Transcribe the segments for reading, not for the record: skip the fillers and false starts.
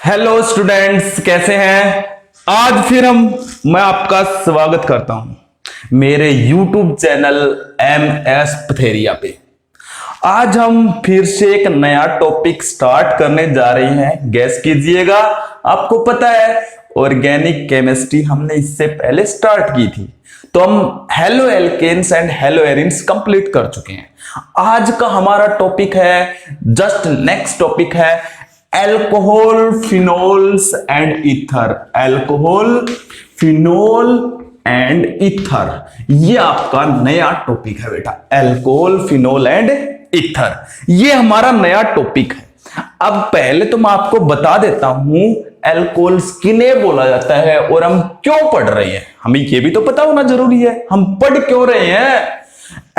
Hello students, कैसे हैं? आज फिर मैं आपका स्वागत करता हूं मेरे YouTube चैनल MS पथेरिया पे। आज हम फिर से एक नया टॉपिक स्टार्ट करने जा रहे हैं। गैस कीजिएगा, आपको पता है ऑर्गेनिक केमिस्ट्री हमने इससे पहले स्टार्ट की थी, तो हम halo alkanes and halo arenes complete कर चुके हैं। आज का हमारा टॉपिक है, जस्ट नेक्स्ट टॉपिक है alcohol, phenols and ether. Alcohol, phenol and ether, ये आपका नया टॉपिक है बेटा। अल्कोहल, फिनोल एंड ईथर, ये हमारा नया टॉपिक है। अब पहले तो मैं आपको बता देता हूं अल्कोहल्स किन्हें बोला जाता है और हम क्यों पढ़ रहे हैं। हमें ये भी तो पता होना जरूरी है, हम पढ़ क्यों रहे हैं।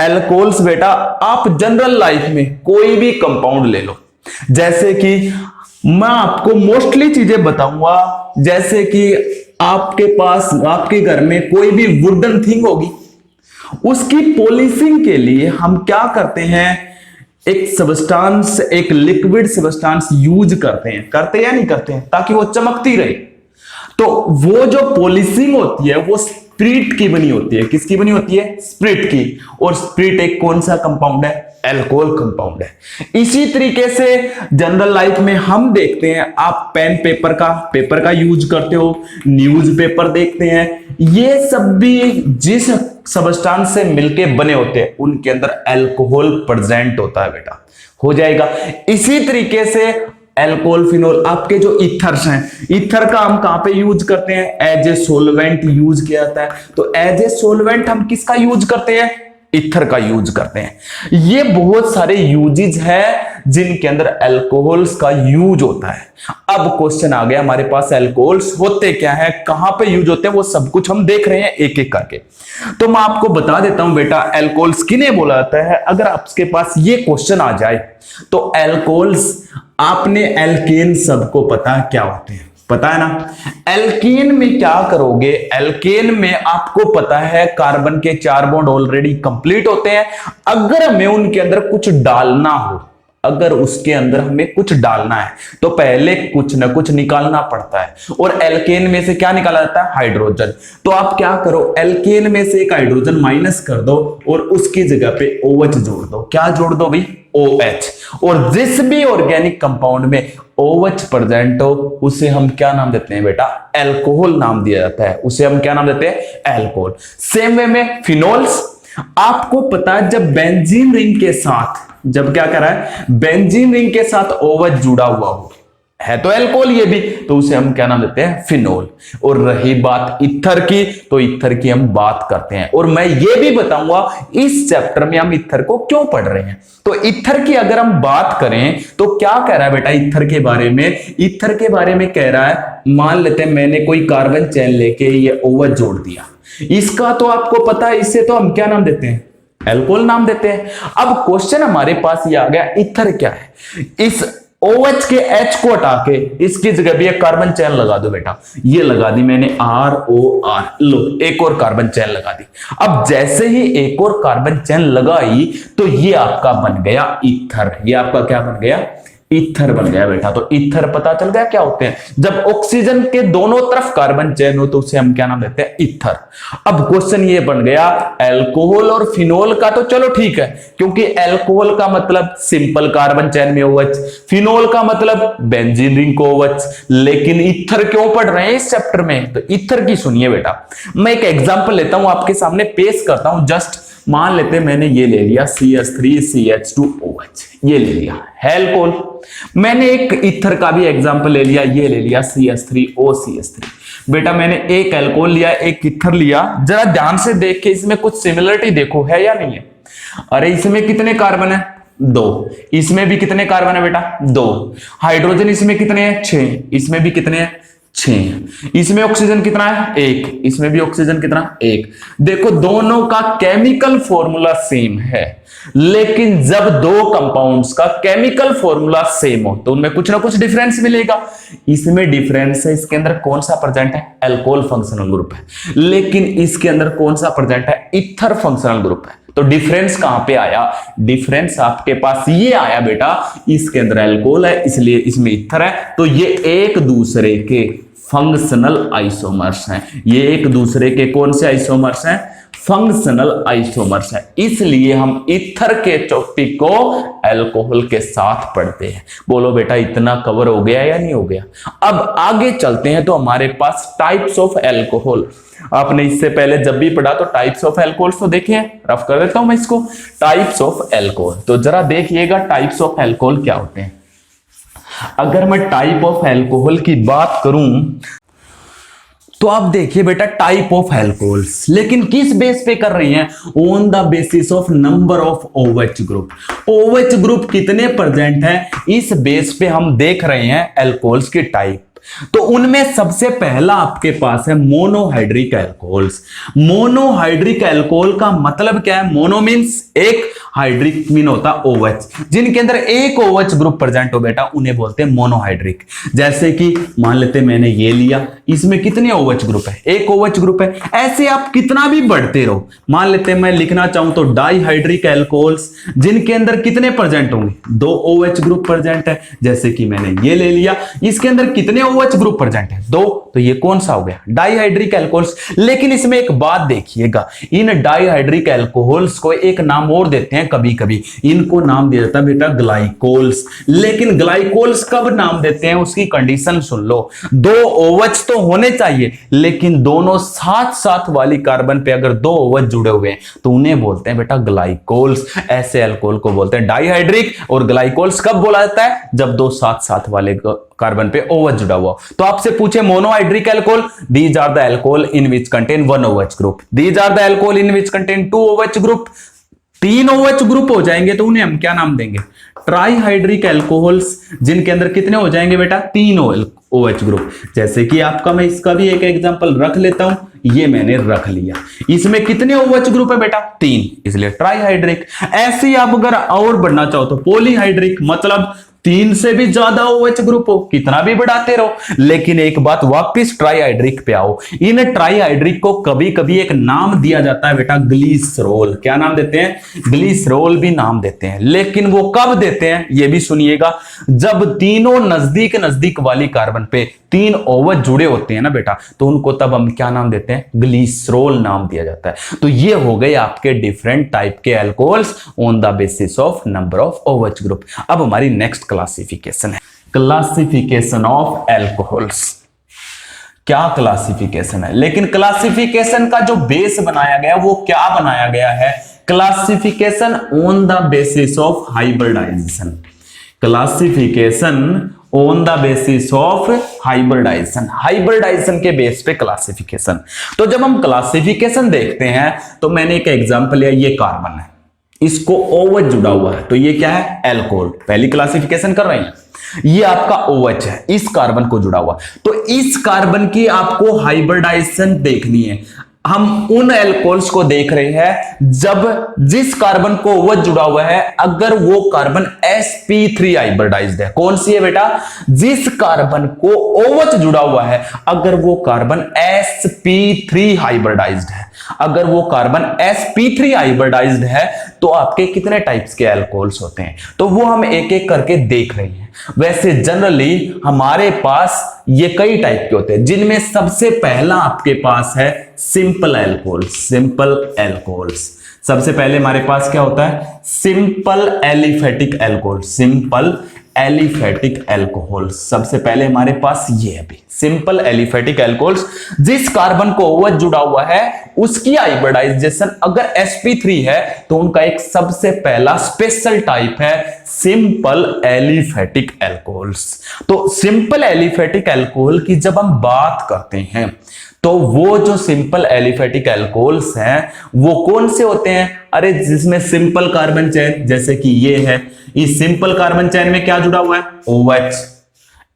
अल्कोहल्स बेटा, आप जनरल लाइफ में कोई भी कंपाउंड ले लो, जैसे कि मैं आपको मोस्टली चीजें बताऊंगा, जैसे कि आपके पास, आपके घर में कोई भी वुडन थिंग होगी, उसकी पॉलिशिंग के लिए हम क्या करते हैं, एक सब्सटेंस, एक लिक्विड सब्सटेंस यूज करते हैं। करते या नहीं करते हैं, ताकि वो चमकती रहे। तो वो जो पॉलिशिंग होती है वो स्पिरिट की बनी होती है। किसकी बनी होती है? स्पिरिट की। और स्पिरिट एक कौन सा कंपाउंड है? अल्कोहल कंपाउंड है। इसी तरीके से जनरल लाइफ में हम देखते हैं, आप पेन पेपर का यूज करते हो, न्यूज़पेपर देखते हैं, ये सब भी जिस सब्सटेंस से मिलके बने होते हैं उनके अंदर अल्कोहल प्रेजेंट होता है बेटा। हो जाएगा। इसी तरीके से अल्कोहल, फिनोल, आपके जो ईथर्स हैं, ईथर का हम कहां पे यूज करते हैं? एज ए सोलवेंट यूज किया जाता है। तो एज ए सोलवेंट हम किसका यूज करते हैं? ईथर का यूज करते हैं। ये बहुत सारे यूजेज हैं जिनके अंदर अल्कोहल्स का यूज होता है। अब क्वेश्चन आ गया हमारे पास, अल्कोहल्स होते क्या है, कहां पे यूज होते हैं, वो सब कुछ हम देख रहे हैं एक एक करके। तो मैं आपको बता देता हूं बेटा, अल्कोहल्स किन्हें बोला जाता है। अगर आपके पास ये क्वेश्चन आ जाए तो अल्कोहल्स, आपने एल्केन सबको पता है क्या होते हैं, पता है ना। एल्केन में क्या करोगे? एल्केन में आपको पता है कार्बन के 4 बॉन्ड ऑलरेडी कंप्लीट होते हैं। अगर हमें उनके अंदर कुछ डालना हो, अगर उसके अंदर हमें कुछ डालना है तो पहले कुछ ना कुछ निकालना पड़ता है। और एल्केन में से क्या निकाला जाता है? हाइड्रोजन। तो आप क्या करो, एल्केन में से एक हाइड्रोजन माइनस कर दो और उसकी जगह पे OH जोड़ दो। क्या जोड़ दो भाई? OH। और जिस भी ऑर्गेनिक कंपाउंड में OH प्रेजेंट हो उसे हम क्या नाम देते हैं बेटा? अल्कोहल नाम दिया जाता है। उसे हम क्या नाम देते हैं? अल्कोहल। सेम वे में फिनोल्स, आपको पता है जब बेंजीन रिंग के साथ, जब क्या कर रहा है, बेंजीन रिंग के साथ OH जुड़ा हुआ हो, है तो अल्कोहल ये भी, तो उसे हम क्या नाम देते हैं? फिनोल। और रही बात ईथर की, तो ईथर की हम बात करते हैं और मैं ये भी बताऊंगा इस चैप्टर में हम ईथर को क्यों पढ़ रहे हैं। तो ईथर की अगर हम बात करें तो क्या कह रहा है बेटा ईथर के बारे में? ईथर के बारे में कह रहा है, मान लेते हैं मैंने कोई कार्बन चेन लेके ये OH जोड़ दिया, इसका तो आपको पता है, इससे तो हम क्या नाम देते हैं? अल्कोहल नाम देते हैं। अब क्वेश्चन हमारे पास ये आ गया, ईथर क्या है? इस OH के H को हटा के इसकी जगह भी एक कार्बन चेन लगा दो बेटा। ये लगा दी मैंने ROR, लो एक और कार्बन चेन लगा दी। अब जैसे ही एक और कार्बन चेन लगाई तो ये आपका बन गया ईथर। ये आपका क्या बन गया? ईथर बन गया बेटा। तो ईथर पता चल गया क्या होते हैं। जब ऑक्सीजन के दोनों तरफ कार्बन चेन हो तो उसे हम क्या नाम देते हैं? ईथर। अब क्वेश्चन ये बन गया, अल्कोहल और फिनोल का तो चलो ठीक है, क्योंकि अल्कोहल का मतलब सिंपल कार्बन चेन में OH, फिनोल का मतलब बेंजीन रिंग को OH, लेकिन ईथर क्यों पढ़ रहे हैं इस चैप्टर में? तो ईथर की सुनिए बेटा, मैं एक एग्जांपल लेता हूं, आपके सामने पेश करता हूं। जस्ट मान लेते हैं मैंने ये ले लिया CH3CH2OH, ये ले लिया है अल्कोहल। मैंने एक ईथर का भी एग्जांपल ले लिया, ये ले लिया CH3OCH3। बेटा मैंने एक अल्कोहल लिया, एक ईथर लिया, जरा ध्यान से देख के इसमें कुछ सिमिलरिटी देखो है या नहीं है। अरे इसमें कितने कार्बन है? 2। इसमें भी कितने कार्बन है बेटा? 2। हाइड्रोजन इसमें कितने हैं? 6। इसमें भी कितने हैं? 6। इसमें ऑक्सीजन कितना है? 1। इसमें भी ऑक्सीजन कितना? 1। देखो दोनों का केमिकल फॉर्मूला सेम है। लेकिन जब दो कंपाउंड्स का केमिकल फॉर्मूला सेम हो तो उनमें कुछ ना कुछ डिफरेंस मिलेगा। इसमें डिफरेंस है, इसके अंदर कौन सा प्रेजेंट है, अल्कोहल फंक्शनल ग्रुप है, लेकिन इसके अंदर कौन सा प्रेजेंट है, ईथर फंक्शनल ग्रुप है। तो डिफरेंस कहां पे आया, डिफरेंस आपके पास ये आया बेटा, इसके अंदर अल्कोहल है इसलिए इसमें ईथर है, तो ये एक दूसरे के फंक्शनल आइसोमर्स हैं। ये एक दूसरे के कौन से आइसोमर्स हैं, फंक्शनल आइसोमर्स है, इसलिए हम ईथर के टॉपिक को अल्कोहल के साथ पढ़ते हैं। बोलो बेटा इतना कवर हो गया या नहीं हो गया। अब आगे चलते हैं, तो हमारे पास टाइप्स ऑफ अल्कोहल, आपने इससे पहले जब भी पढ़ा तो टाइप्स ऑफ अल्कोहल तो देखे हैं, रफ कर देता हूं मैं इसको, टाइप्स ऑफ अल्कोहल। तो जरा देखिएगा टाइप्स ऑफ अल्कोहल क्या होते हैं। अगर मैं टाइप ऑफ अल्कोहल की बात करूं तो आप देखिए बेटा टाइप ऑफ अल्कोहल्स, लेकिन किस बेस पे कर रही हैं, on the basis of number of OH group. OH group कितने प्रेजेंट हैं, इस बेस पे हम देख रहे हैं अल्कोहल्स की टाइप। तो उनमें सबसे पहला आपके पास है मोनोहाइड्रिक अल्कोहल्स। मोनोहाइड्रिक अल्कोहल का मतलब क्या है, मोनो मींस एक, हाइड्रिक मीन होता OH, जिनके अंदर एक OH ग्रुप प्रेजेंट हो बेटा उन्हें बोलते हैं मोनोहाइड्रिक। जैसे कि मान लेते मैंने ये लिया, इसमें कितने OH ग्रुप है, एक OH ग्रुप है। ऐसे आप कितना भी बढ़ते रहो, मान लेते मैं लिखना चाहूं तो डाईहाइड्रिक अल्कोहल्स, जिनके अंदर कितने प्रेजेंट होंगे, दो OH ग्रुप प्रेजेंट है। जैसे कि मैंने ये ले लिया, इसके अंदर कितने OH ग्रुप प्रेजेंट है, दो, तो ये कौन सा हो गया, डाईहाइड्रिक अल्कोहल्स। लेकिन इसमें एक बात देखिएगा, इन डाईहाइड्रिक अल्कोहल्स को एक नाम और देते हैं कभी कभी, इनको नाम दिया जाता है बेटा ग्लाइकोल्स। लेकिन ग्लाइकोल्स कब नाम देते हैं, उसकी कंडीशन सुन लो, दो OH तो होने चाहिए, लेकिन दोनों साथ साथ वाली कार्बन पे अगर दो OH जुड़े हुए हैं तो उन्हें बोलते हैं बेटा ग्लाइकोल्स। ऐसे अल्कोहल को बोलते हैं डाईहाइड्रिक, और ग्लाइकोल्स कब बोला जाता है, जब दो साथ साथ वाले कार्बन पे OH जुड़ा हुआ। तो आपसे पूछे monohydric alcohol, these are the alcohol in which contain one OH group, these are the alcohol in which contain two OH group. तीन OH ग्रुप हो जाएंगे तो उन्हें हम क्या नाम देंगे, ट्राईहाइड्रिक अल्कोहल्स, जिनके अंदर कितने हो जाएंगे बेटा, तीन OH ग्रुप। जैसे कि आपका मैं इसका भी एक एग्जांपल रख लेता हूं, ये मैंने रख लिया, इसमें कितने OH ग्रुप है बेटा, तीन, इसलिए ट्राईहाइड्रिक। ऐसे आप अगर और बढ़ना चाहो तो पॉलीहाइड्रिक, मतलब तीन से भी ज्यादा OH ग्रुप हो, कितना भी बढ़ाते रहो। लेकिन एक बात, वापिस ट्राईहाइड्रिक पे आओ, इन ट्राईहाइड्रिक को कभी कभी एक नाम दिया जाता है बेटा ग्लिसरॉल। क्या नाम देते हैं, ग्लिसरॉल भी नाम देते हैं। लेकिन वो कब देते हैं ये भी सुनिएगा, जब तीनों नजदीक नजदीक वाली कार्बन पे तीन OH जुड़े होते हैं ना बेटा, तो उनको तब हम क्या नाम देते हैं, ग्लिसरॉल नाम दिया जाता है। तो ये हो गए आपके डिफरेंट टाइप के alcohols on the basis of number of OH group. अब हमारी नेक्स्ट क्लासिफिकेशन है, क्लासिफिकेशन ऑफ अल्कोहल्स। क्या क्लासिफिकेशन है, लेकिन क्लासिफिकेशन का जो बेस बनाया गया वो क्या बनाया गया है, classification on the basis of hybridization. Classification on the basis of hybridization, hybridization के बेस पे क्लासिफिकेशन। तो जब हम क्लासिफिकेशन देखते हैं तो मैंने एक एग्जांपल लिया, ये कार्बन है, इसको OH जुड़ा हुआ है, तो ये क्या है, अल्कोहल। पहली क्लासिफिकेशन कर रहे हैं, ये आपका OH है, इस कार्बन को जुड़ा हुआ, तो इस कार्बन की आपको हाइब्रिडाइजेशन देखनी है। हम उन अल्कोहल्स को देख रहे हैं जब जिस कार्बन को OH जुड़ा हुआ है, अगर वो कार्बन sp3 हाइब्रिडाइज्ड है। कौन सी है बेटा, जिस कार्बन को OH जुड़ा हुआ है अगर वो कार्बन sp3 हाइब्रिडाइज्ड है, अगर वो कार्बन sp3 हाइब्रिडाइज्ड है तो आपके कितने टाइप्स के अल्कोहल्स होते हैं, तो वो हम एक एक करके देख रहे हैं। वैसे जनरली हमारे पास ये कई टाइप के होते हैं, जिनमें सबसे पहला आपके पास है सिंपल अल्कोहल्स। सिंपल अल्कोहल्स सबसे पहले हमारे पास क्या होता है, simple aliphatic alcohol. Simple aliphatic alcohol सबसे पहले हमारे पास ये है भी सिंपल एलिफेटिक अल्कोहल्स, जिस कार्बन को OH जुड़ा हुआ है उसकी हाइब्रिडाइजेशन अगर sp3 है तो उनका एक सबसे पहला स्पेशल टाइप है सिंपल एलिफेटिक अल्कोहल्स। तो सिंपल एलिफेटिक अल्कोहल की जब हम बात करते हैं तो वो जो सिंपल एलिफेटिक अल्कोहल्स हैं वो कौन से होते हैं, अरे जिसमें सिंपल कार्बन चेन, जैसे कि ये है, इस सिंपल कार्बन चेन में क्या जुड़ा हुआ है, OH,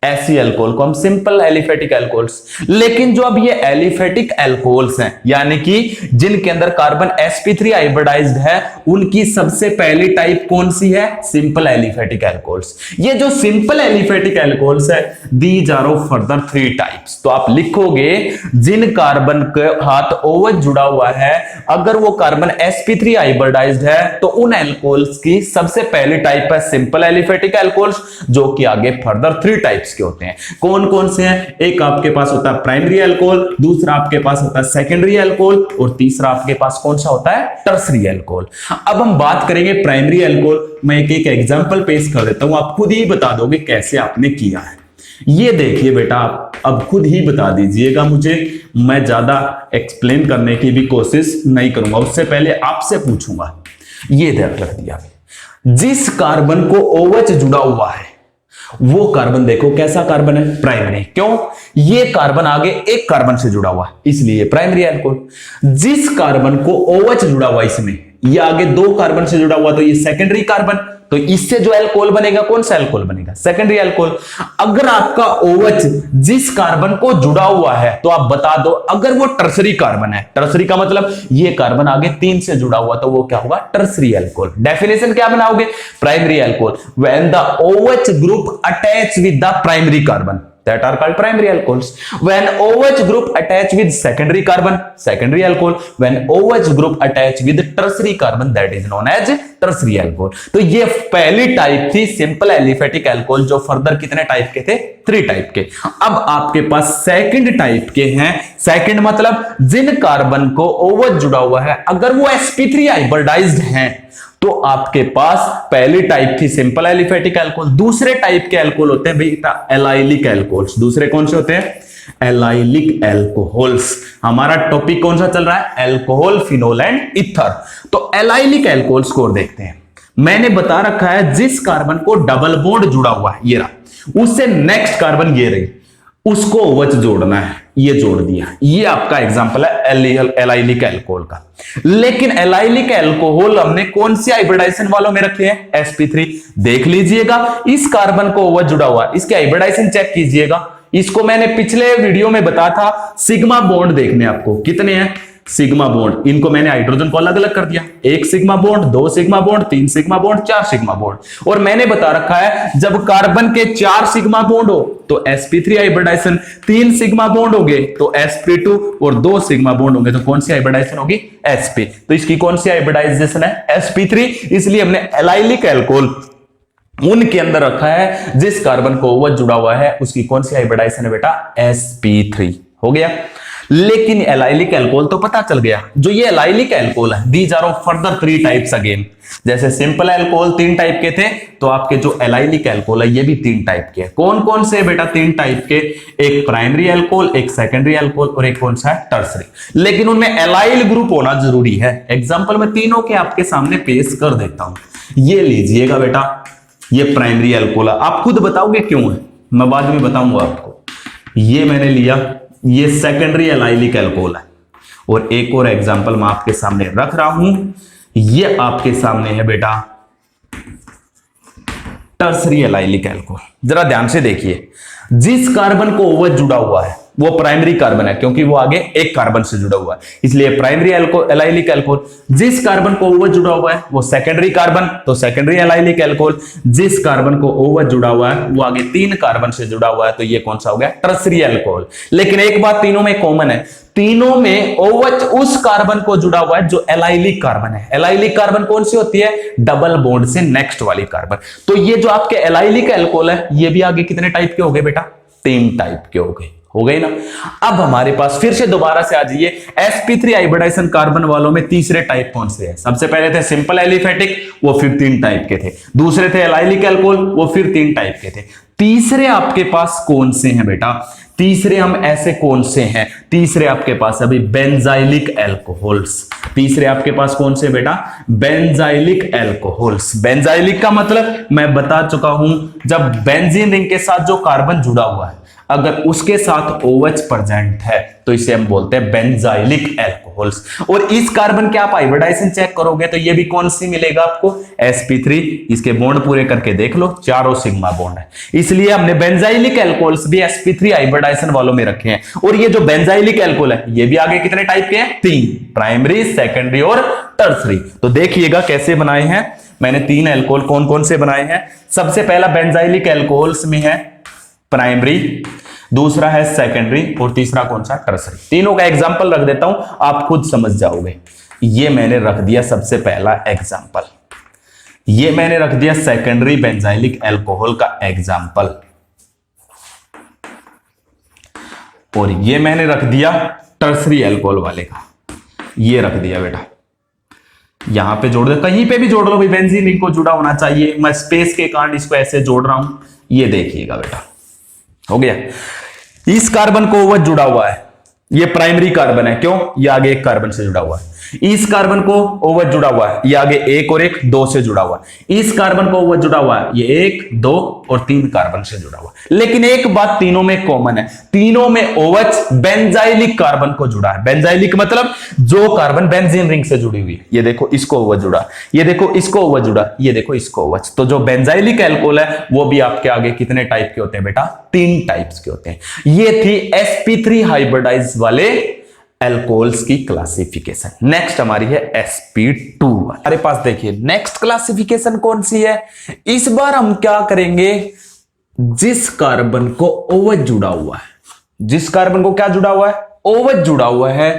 ऐसी अल्कोहल को हम सिंपल एलिफेटिक अल्कोहल्स। लेकिन जो अब ये एलिफेटिक अल्कोहल्स हैं, यानी कि जिनके अंदर कार्बन sp3 हाइब्रिडाइज्ड है, उनकी सबसे पहली टाइप कौन सी है? Simple aliphatic alcohols. ये जो सिंपल एलिफेटिक अल्कोहल्स है, these are of further 3 types. तो आप लिखोगे जिन कार्बन के हाथ OH जुड़ा हुआ है, अगर वो कार्बन sp3 हाइब्रिडाइज्ड है, तो उन अल्कोहल्स की सबसे पहली टाइप है सिंपल एलिफेटिक अल्कोहल्स, जो कि आगे फर्दर 3 टाइप्स के होते हैं। कौन कौन से हैं? एक आपके पास होता है प्राइमरी अल्कोहल, दूसरा आपके पास होता है सेकेंडरी अल्कोहल, और तीसरा आपके पास कौन सा होता है? Tertiary alcohol. अब हम बात करेंगे प्राइमरी अल्कोहल। मैं एक एग्जांपल पेश कर देता हूं, आप खुद ही बता दोगे कैसे आपने किया है। ये देखिए बेटा, आप अब खुद ही बता दीजिएगा मुझे, मैं ज्यादा एक्सप्लेन करने की भी कोशिश नहीं करूंगा, उससे पहले आपसे पूछूंगा। ये ध्यान रख दिया, जिस कार्बन को OH जुड़ा हुआ है वो कार्बन देखो कैसा कार्बन है? प्राइमरी। क्यों? ये कार्बन आगे एक कार्बन से जुड़ा हुआ है, इसलिए प्राइमरी अल्कोहल। जिस कार्बन को OH जुड़ा हुआ इसमें, ये आगे 2 कार्बन से जुड़ा हुआ, तो ये सेकेंडरी कार्बन। तो इससे जो अल्कोहल बनेगा, कौन सा अल्कोहल बनेगा? Secondary alcohol. अगर आपका OH जिस कार्बन को जुड़ा हुआ है, तो आप बता दो अगर वो टर्सरी कार्बन है, टर्सरी का मतलब ये कार्बन आगे 3 से जुड़ा हुआ, तो वो क्या होगा? Tertiary alcohol. डेफिनेशन क्या बनाओगे? Primary alcohol, when the OH group attach with the primary carbon, that are called primary alcohols. When OH group attach with secondary carbon, secondary alcohol. When OH group attach with tertiary carbon, that is known as tertiary alcohol. तो ये पहली type थी simple aliphatic alcohol, जो further कितने type के थे? 3 type के। अब आपके पास सेकंड टाइप के हैं। सेकंड मतलब जिन कार्बन को OH जुड़ा हुआ है, अगर वो sp3 हाइब्रिडाइज्ड हैं, तो आपके पास पहली टाइप थी सिंपल एलिफेटिक अल्कोहल। दूसरे टाइप के अल्कोहल होते हैं बेटा एलाइलिक अल्कोहल्स। दूसरे कौन से होते हैं? Allylic alcohols. हमारा टॉपिक कौन सा चल रहा है? Alcohol, phenol and ether. तो एलाइलिक अल्कोहल्स को देखते हैं। मैंने बता रखा है जिस कार्बन को डबल बॉन्ड जुड़ा हुआ है, ये रहा, उससे नेक्स्ट कार्बन ये रही, उसको OH जोड़ना है, ये जोड़ दिया। ये आपका एग्जांपल है एलाइलिक अल्कोहल का। लेकिन एलाइलिक अल्कोहल हमने कौन सी हाइब्रिडाइजेशन वालों में रखे हैं? sp3। देख लीजिएगा, इस कार्बन को OH जुड़ा हुआ है, इसके हाइब्रिडाइजेशन चेक कीजिएगा। इसको मैंने पिछले वीडियो में बताया था, सिग्मा बॉन्ड देखने आपको कितने हैं? Sigma bond. इनको मैंने हाइड्रोजन को अलग अलग कर दिया, 1 sigma bond, 2 sigma bond, 3 sigma bond, 4 sigma bond. और मैंने बता रखा है जब कार्बन के 4 सिग्मा बॉन्ड हो तो sp3 हाइब्रिडाइजेशन, 3 सिग्मा बॉन्ड होंगे तो sp2, और 2 सिग्मा बॉन्ड होंगे तो कौन सी हाइब्रिडाइजेशन होगी? sp। तो इसकी कौन सी हाइब्रिडाइजेशन है? sp3। इसलिए हमने एलाइलिक अल्कोहल उनके अंदर रखा है जिस कार्बन को OH जुड़ा हुआ है, उसकी कौन सी हाइब्रिडाइजेशन है बेटा? sp3। हो गया। लेकिन एलाइलिक अल्कोहल तो पता चल गया। जो ये एलाइलिक अल्कोहल है, these are of further 3 types again. जैसे सिंपल अल्कोहल 3 टाइप के थे, तो आपके जो एलाइलिक अल्कोहल है ये भी 3 टाइप के हैं। कौन कौन से बेटा? 3 टाइप के, एक प्राइमरी अल्कोहल, एक सेकेंडरी अल्कोहल, और एक कौन सा है? टर्सरी। लेकिन उनमें एलाइल ग्रुप होना जरूरी है। एग्जाम्पल में तीनों के आपके सामने पेश कर देता हूं। ये लीजिएगा बेटा, ये प्राइमरी अल्कोहल है। आप खुद बताओगे क्यों है, मैं बाद में बताऊंगा आपको। ये मैंने लिया, ये सेकेंडरी एलाइलिक अल्कोहल है। और एक और एग्जांपल मैं आपके सामने रख रहा हूं, ये आपके सामने है बेटा टर्सरी एलाइलिक अल्कोहल। जरा ध्यान से देखिए, जिस कार्बन को OH जुड़ा हुआ है वो प्राइमरी कार्बन है, क्योंकि वो आगे एक कार्बन से जुड़ा हुआ है, इसलिए प्राइमरी एलाइलिक अल्कोहल। जिस कार्बन को OH जुड़ा हुआ है वो सेकेंडरी कार्बन, तो सेकेंडरी एलाइलिक अल्कोहल। जिस कार्बन को OH जुड़ा हुआ है वो आगे 3 कार्बन से जुड़ा हुआ है, तो ये कौन सा हो गया? Tertiary alcohol. लेकिन एक बात तीनों में कॉमन है, तीनों में OH उस कार्बन को जुड़ा हुआ है जो एलाइलिक कार्बन है। एलाइलिक कार्बन कौन सी होती है? डबल बॉन्ड से नेक्स्ट वाली कार्बन। तो ये जो आपके एलाइलिक अल्कोहल है, ये भी आगे कितने टाइप के हो गए बेटा? 3 टाइप के हो गए ना। अब हमारे पास फिर से दोबारा से आ जाइए, sp3 हाइब्रिडाइजेशन कार्बन वालों में तीसरे टाइप कौन से हैं? सबसे पहले थे सिंपल एलिफेटिक, वो फिर 3 टाइप के थे। दूसरे थे एलाइलिक अल्कोहल, वो फिर 3 टाइप के थे। तीसरे आपके पास कौन से हैं बेटा? तीसरे हम ऐसे कौन से हैं? तीसरे आपके पास अभी बेंजाइलिक अल्कोहल्स। तीसरे आपके पास कौन से बेटा? Benzylic alcohols. बेंजाइलिक का मतलब मैं बता चुका हूं, जब बेंजीन रिंग के साथ जो कार्बन जुड़ा हुआ है, अगर उसके साथ OH प्रेजेंट है तो इसे हम बोलते हैं बेंजाइलिक एल्कोहल्स। और इस कार्बन के आप हाइब्रिडाइजेशन चेक करोगे तो ये भी कौन सी मिलेगा आपको, sp3। इसके बॉन्ड पूरे करके देख लो, चारों सिग्मा बॉन्ड है, इसलिए हमने बेंजाइलिक एल्कोहल्स भी sp3 हाइब्रिडाइजेशन वालों में रखे हैं। और ये जो बेंजाइलिक एल्कोहल है ये भी आगे कितने टाइप के हैं, 3, प्राइमरी, सेकेंडरी और टर्सरी। तो देखिएगा कैसे बनाए हैं मैंने 3 एल्कोहल, कौन कौन से बनाए हैं। सबसे पहला बेंजाइलिक एल्कोहल्स में है प्राइमरी, दूसरा है सेकेंडरी और तीसरा कौन सा, टर्सरी। तीनों का एग्जांपल रख देता हूं, आप खुद समझ जाओगे। ये मैंने रख दिया सबसे पहला एग्जांपल, ये मैंने रख दिया सेकेंडरी बेंजाइलिक एल्कोहल का एग्जांपल, और ये मैंने रख दिया टर्सरी एल्कोहल वाले का, ये रख दिया बेटा। यहां पे जोड़ दो, कहीं पे भी जोड़ लो भाई, बेंजीन रिंग को जुड़ा होना चाहिए, मैं स्पेस के कारण इसको ऐसे जोड़ रहा हूं। ये देखिएगा बेटा, हो गया। इस कार्बन को OH जुड़ा हुआ है, ये प्राइमरी कार्बन है, क्यों, ये आगे एक कार्बन से जुड़ा हुआ है। इस कार्बन को OH जुड़ा हुआ है, ये आगे 1 और 1 2 से जुड़ा हुआ है। इस कार्बन को OH जुड़ा हुआ है, ये 1 2 और 3 कार्बन से जुड़ा हुआ है। लेकिन एक बात तीनों में कॉमन है, तीनों में OH बेंजाइलिक कार्बन को जुड़ा है। बेंजाइलिक मतलब जो कार्बन बेंजीन रिंग से जुड़ी हुई है। ये देखो इसको OH जुड़ा, ये देखो इसको OH जुड़ा, ये देखो इसको OH। तो जो बेंजाइलिक एल्कोहल है वो भी आपके आगे कितने टाइप के होते हैं बेटा, 3 टाइप्स के होते हैं। ये थी sp3 हाइब्रिडाइज वाले एल्कोहल्स की क्लासिफिकेशन। नेक्स्ट हमारी है sp2। हमारे पास देखिए नेक्स्ट क्लासिफिकेशन कौन सी है। इस बार हम क्या करेंगे, जिस कार्बन को OH जुड़ा हुआ है, जिस कार्बन को क्या जुड़ा हुआ है, OH जुड़ा हुआ है,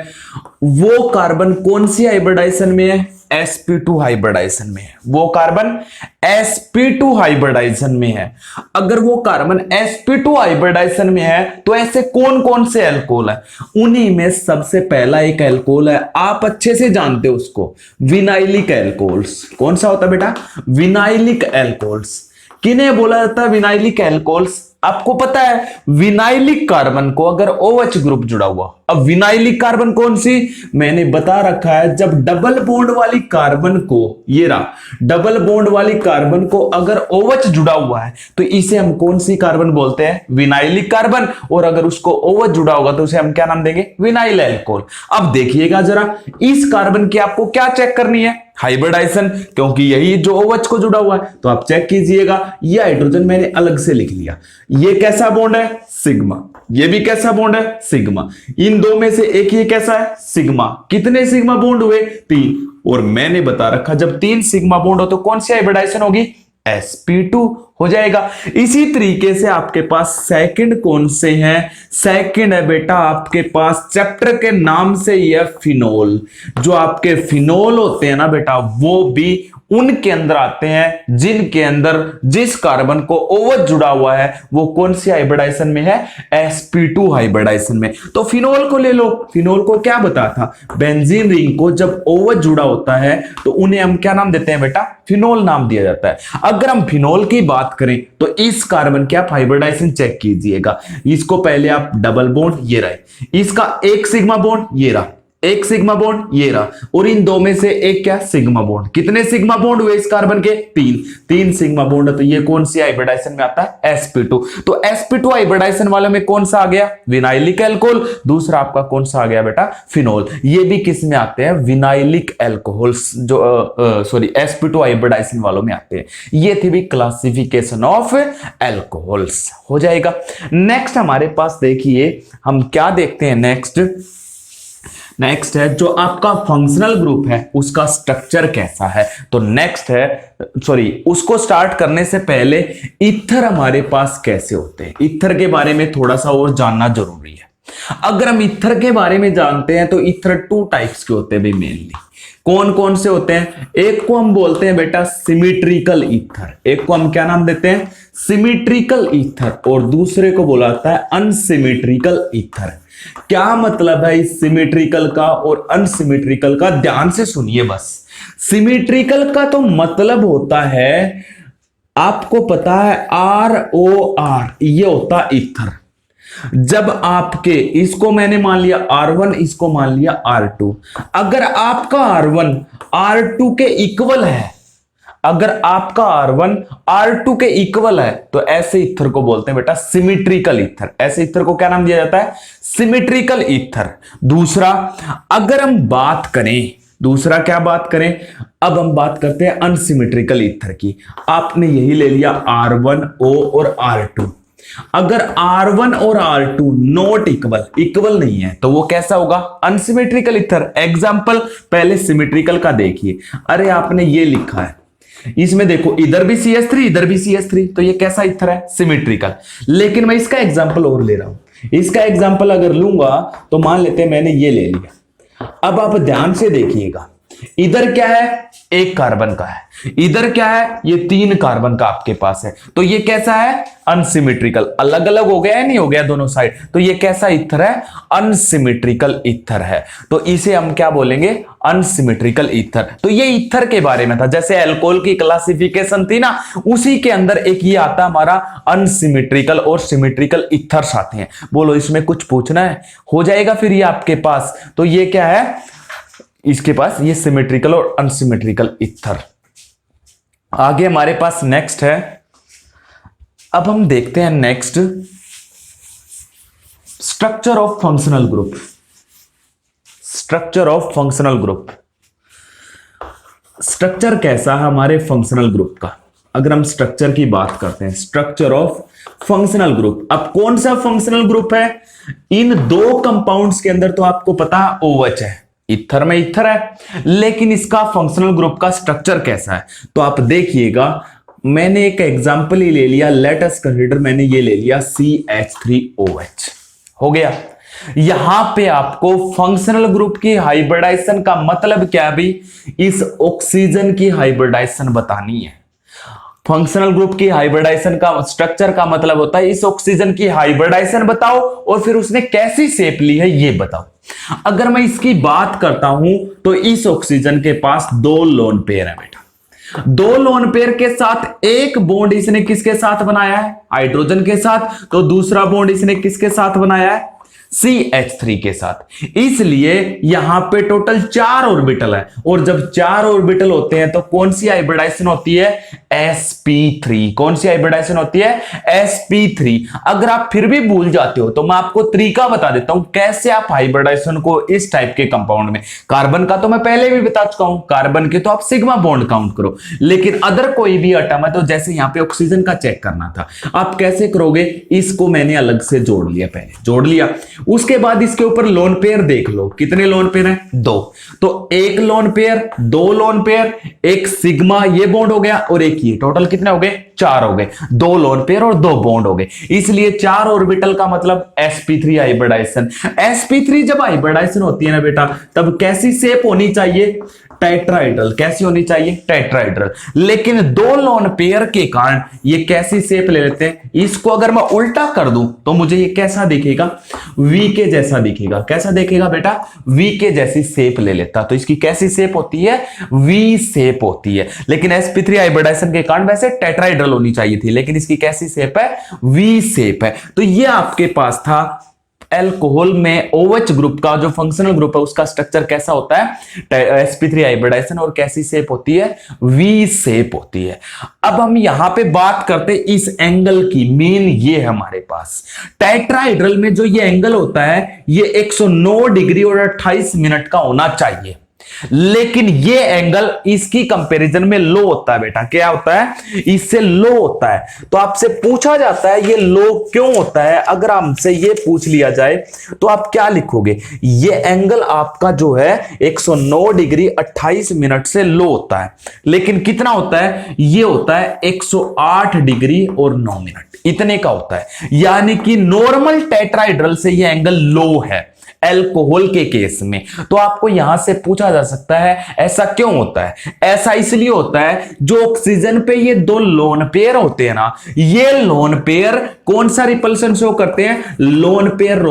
वो कार्बन कौन सी हाइब्रिडाइजेशन में है, sp2 हाइब्रिडाइजेशन में है। वो कार्बन sp2 हाइब्रिडाइजेशन में है। अगर वो कार्बन sp2 हाइब्रिडाइजेशन में है तो ऐसे कौन कौन से एल्कोहल है, उन्हीं में सबसे पहला एक एल्कोहल है, आप अच्छे से जानते हो उसको, विनाइलिक एल्कोहल्स। कौन सा होता है बेटा, विनाइलिक एल्कोहल्स। किन्हें बोला जाता है विनाइलिक एल्कोहल्स, आपको पता है विनाइलिक कार्बन को अगर OH ग्रुप जुड़ा हुआ, अब विनाइलिक कार्बन कौन सी, मैंने बता रखा है, जब डबल बॉन्ड वाली कार्बन को, ये रहा डबल बॉन्ड वाली कार्बन को अगर OH जुड़ा हुआ है तो इसे हम कौन सी कार्बन बोलते हैं, विनाइलिक कार्बन। और अगर उसको OH जुड़ा होगा तो उसे हम क्या नाम देंगे, विनाइल एल्कोहल। अब देखिएगा जरा, इस कार्बन की आपको क्या चेक करनी है, हाइब्रिडाइजेशन, क्योंकि यही जो OH को जुड़ा हुआ है। तो आप चेक कीजिएगा, ये हाइड्रोजन मैंने अलग से लिख लिया, ये कैसा बॉन्ड है, सिग्मा, ये भी कैसा बॉन्ड है, सिग्मा। इन दो में से एक ये कैसा है, सिग्मा। कितने सिग्मा बॉन्ड हुए, 3। और मैंने बता रखा जब 3 सिग्मा बॉन्ड हो तो कौन सी हाइब्रिडाइजेशन होगी, sp2 हो जाएगा। इसी तरीके से आपके पास सेकंड कौन से हैं, सेकंड है बेटा आपके पास, चैप्टर के नाम से यह फिनोल। जो आपके फिनोल होते हैं ना बेटा, वो भी उनके अंदर आते हैं जिनके अंदर जिस कार्बन को OH जुड़ा हुआ है वो कौन सी हाइब्रिडाइजेशन में है, sp2 हाइब्रिडाइजेशन में। तो फिनोल को ले लो, फिनोल को क्या बता था, बेंजीन रिंग को जब OH जुड़ा होता है तो उन्हें हम क्या नाम देते हैं बेटा, फिनोल नाम दिया जाता है। अगर हम फिनोल की बात करें तो इस कार्बन के आप हाइब्रिडाइजेशन चेक कीजिएगा। इसको पहले आप डबल बॉन्ड, ये रहे, इसका एक सिग्मा बॉन्ड, ये रहा एक सिग्मा बॉन्ड, ये रहा, और इन दो में से एक क्या, सिग्मा बॉन्ड। कितने सिग्मा बॉन्ड हुए इस कार्बन के, 3 सिग्मा बॉन्ड है। तो ये कौन सी हाइब्रिडाइजेशन में आता है, sp2। तो sp2 हाइब्रिडाइजेशन वाले में कौन सा आ गया, विनाइलिक एल्कोहल। दूसरा आपका कौन सा आ गया बेटा, फिनोल। ये भी किस में आते हैं, विनाइलिक एल्कोहल्स, जो सॉरी sp2 हाइब्रिडाइजेशन वालों में आते हैं। ये थी भी क्लासिफिकेशन ऑफ एल्कोहल्स, हो जाएगा। नेक्स्ट हमारे पास देखिए हम क्या देखते हैं, नेक्स्ट है जो आपका फंक्शनल ग्रुप है उसका स्ट्रक्चर कैसा है। तो नेक्स्ट है, सॉरी, उसको स्टार्ट करने से पहले ईथर हमारे पास कैसे होते हैं, ईथर के बारे में थोड़ा सा और जानना जरूरी है। अगर हम ईथर के बारे में जानते हैं तो ईथर 2 टाइप्स के होते हैं भाई मेनली। कौन कौन से होते हैं, एक को हम बोलते हैं बेटा सिमेट्रिकल ईथर, एक को हम क्या नाम देते हैं, सिमेट्रिकल ईथर, और दूसरे को बोला जाता है अनसिमेट्रिकल ईथर। क्या मतलब है इस सिमेट्रिकल का और अनसिमेट्रिकल का, ध्यान से सुनिए बस। सिमेट्रिकल का तो मतलब होता है, आपको पता है ROR, ये होता ईथर। जब आपके, इसको मैंने मान लिया R1, इसको मान लिया R2, अगर आपका R1 R2 के इक्वल है, अगर आपका R1 R2 के इक्वल है तो ऐसे ईथर को बोलते हैं बेटा सिमिट्रिकल ईथर। ऐसे ईथर को क्या नाम दिया जाता है? Symmetrical ether. दूसरा, अगर हम बात करें, दूसरा क्या बात करें, अब हम बात करते हैं अनसिमेट्रिकल ईथर की। आपने यही ले लिया R1O और R2। अगर R1 और R2 नॉट इक्वल, इक्वल नहीं है, तो वो कैसा होगा? Unsymmetrical ether. एग्जांपल पहले सिमेट्रिकल का देखिए। अरे आपने ये लिखा है, इसमें देखो इधर भी CH3 इधर भी CH3, तो ये कैसा ईथर है? सिमेट्रिकल। लेकिन मैं इसका एग्जांपल और ले रहा हूं। इसका एग्जांपल अगर लूंगा तो मान लेते हैं मैंने ये ले लिया। अब आप ध्यान से देखिएगा, इधर क्या है? एक कार्बन का है, इधर क्या है? ये 3 कार्बन का आपके पास है। तो ये कैसा है? अनसिमेट्रिकल। अलग अलग हो गया है, नहीं हो गया दोनों साइड, तो ये कैसा ईथर है? अनसिमेट्रिकल ईथर है। तो इसे हम क्या बोलेंगे? Unsymmetrical ether. तो ये ईथर के बारे में था। जैसे अल्कोहल की क्लासिफिकेशन थी ना, उसी के अंदर एक ये आता हमारा अनसिमेट्रिकल और सिमेट्रिकल ईथर्स आते हैं। बोलो इसमें कुछ पूछना है? हो जाएगा फिर ये आपके पास। तो ये क्या है इसके पास? ये सिमेट्रिकल और अनसिमेट्रिकल ईथर। आगे हमारे पास नेक्स्ट है, अब हम देखते हैं next structure of functional group. Structure of functional group, structure कैसा है हमारे फंक्शनल ग्रुप का? अगर हम स्ट्रक्चर की बात करते हैं, स्ट्रक्चर ऑफ फंक्शनल ग्रुप। अब कौन सा फंक्शनल ग्रुप है? इन 2 कंपाउंड्स के अंदर तो आपको पता है OH है, ईथर में ईथर है, लेकिन इसका फंक्शनल ग्रुप का स्ट्रक्चर कैसा है? तो आप देखिएगा, मैंने एक एग्जांपल ही ले लिया, लेट अस कंसीडर, मैंने ये ले लिया CH3OH। हो गया। यहां पे आपको फंक्शनल ग्रुप की हाइब्रिडाइजेशन का मतलब क्या भी? इस ऑक्सीजन की हाइब्रिडाइजेशन बतानी है। फंक्शनल ग्रुप की हाइब्रिडाइजेशन का स्ट्रक्चर का मतलब होता है इस ऑक्सीजन की हाइब्रिडाइजेशन बताओ और फिर उसने कैसी शेप ली है ये बताओ। अगर मैं इसकी बात करता हूं तो इस ऑक्सीजन के पास 2 लोन पेयर है बेटा। 2 लोन पेयर के साथ एक बॉन्ड इसने किसके साथ बनाया है? हाइड्रोजन के साथ। तो दूसरा बॉन्ड इसने किसके साथ बनाया है? CH3 के साथ। इसलिए यहां पे टोटल 4 ऑर्बिटल है, और जब 4 ऑर्बिटल होते हैं तो कौन सी हाइब्रिडाइजेशन होती है? sp3। कौन सी हाइब्रिडाइजेशन होती है? sp3। अगर आप फिर भी भूल जाते हो तो मैं आपको तरीका बता देता हूं कैसे आप हाइब्रिडाइजेशन को इस टाइप के कंपाउंड में, कार्बन का तो मैं पहले भी बता चुका हूं, कार्बन के तो आप सिग्मा बॉन्ड काउंट करो, लेकिन अदर कोई भी एटम है तो जैसे यहां पे ऑक्सीजन का चेक करना था, आप कैसे करोगे? इसको मैंने अलग से जोड़ लिया, पहले जोड़ लिया, उसके बाद इसके ऊपर लोन पेयर देख लो, कितने लोन पेयर हैं? 2। तो एक लोन पेयर, 2 लोन पेयर, एक सिग्मा ये बॉन्ड हो गया और एक ये, टोटल कितने हो गए? 4 हो गए। 2 लोन पेयर और 2 बॉन्ड हो गए, इसलिए 4 ऑर्बिटल का मतलब sp3 हाइब्रिडाइजेशन। sp3 जब हाइब्रिडाइजेशन होती है ना बेटा, तब कैसी शेप होनी चाहिए? टेट्राहेड्रल। कैसी होनी चाहिए? टेट्राहेड्रल। लेकिन 2 लोन पेयर के कारण ये कैसी शेप ले लेते हैं? इसको अगर मैं उल्टा कर दूं तो मुझे ये कैसा दिखेगा? वी के जैसा दिखेगा। कैसा दिखेगा बेटा? वी के जैसी शेप ले लेता। तो इसकी कैसी शेप होती है? वी शेप होती है। लेकिन sp3 हाइब्रिडाइजेशन के कारण वैसे टेट्राहेड्रल होनी चाहिए थी, लेकिन इसकी कैसी शेप है? वी शेप है। तो ये आपके पास था अल्कोहल में OH ग्रुप का जो फंक्शनल ग्रुप है उसका स्ट्रक्चर कैसा होता है? sp3 हाइब्रिडाइजेशन, और कैसी शेप होती है? वी शेप होती है। अब हम यहां पे बात करते हैं इस एंगल की। मेन ये है हमारे पास टेट्राहेड्रल में जो ये एंगल होता है ये 109 डिग्री और 28 मिनट का होना चाहिए, लेकिन ये एंगल इसकी कंपैरिजन में लो होता है बेटा। क्या होता है? इससे लो होता है। तो आपसे पूछा जाता है ये लो क्यों होता है? अगर हमसे ये पूछ लिया जाए तो आप क्या लिखोगे? ये एंगल आपका जो है 109 डिग्री 28 मिनट से लो होता है, लेकिन कितना होता है? ये होता है 108 डिग्री और 9 मिनट, इतने का होता है। यानी कि नॉर्मल टेट्राहेड्रल से ये एंगल लो है अल्कोहल के केस में। तो आपको यहां से पूछा जा सकता है ऐसा क्यों होता है? ऐसा इसलिए होता है जो ऑक्सीजन पे ये 2 लोन पेयर होते हैं ना, ये लोन पेयर कौन सा रिपल्सन शो करते हैं? Lone pair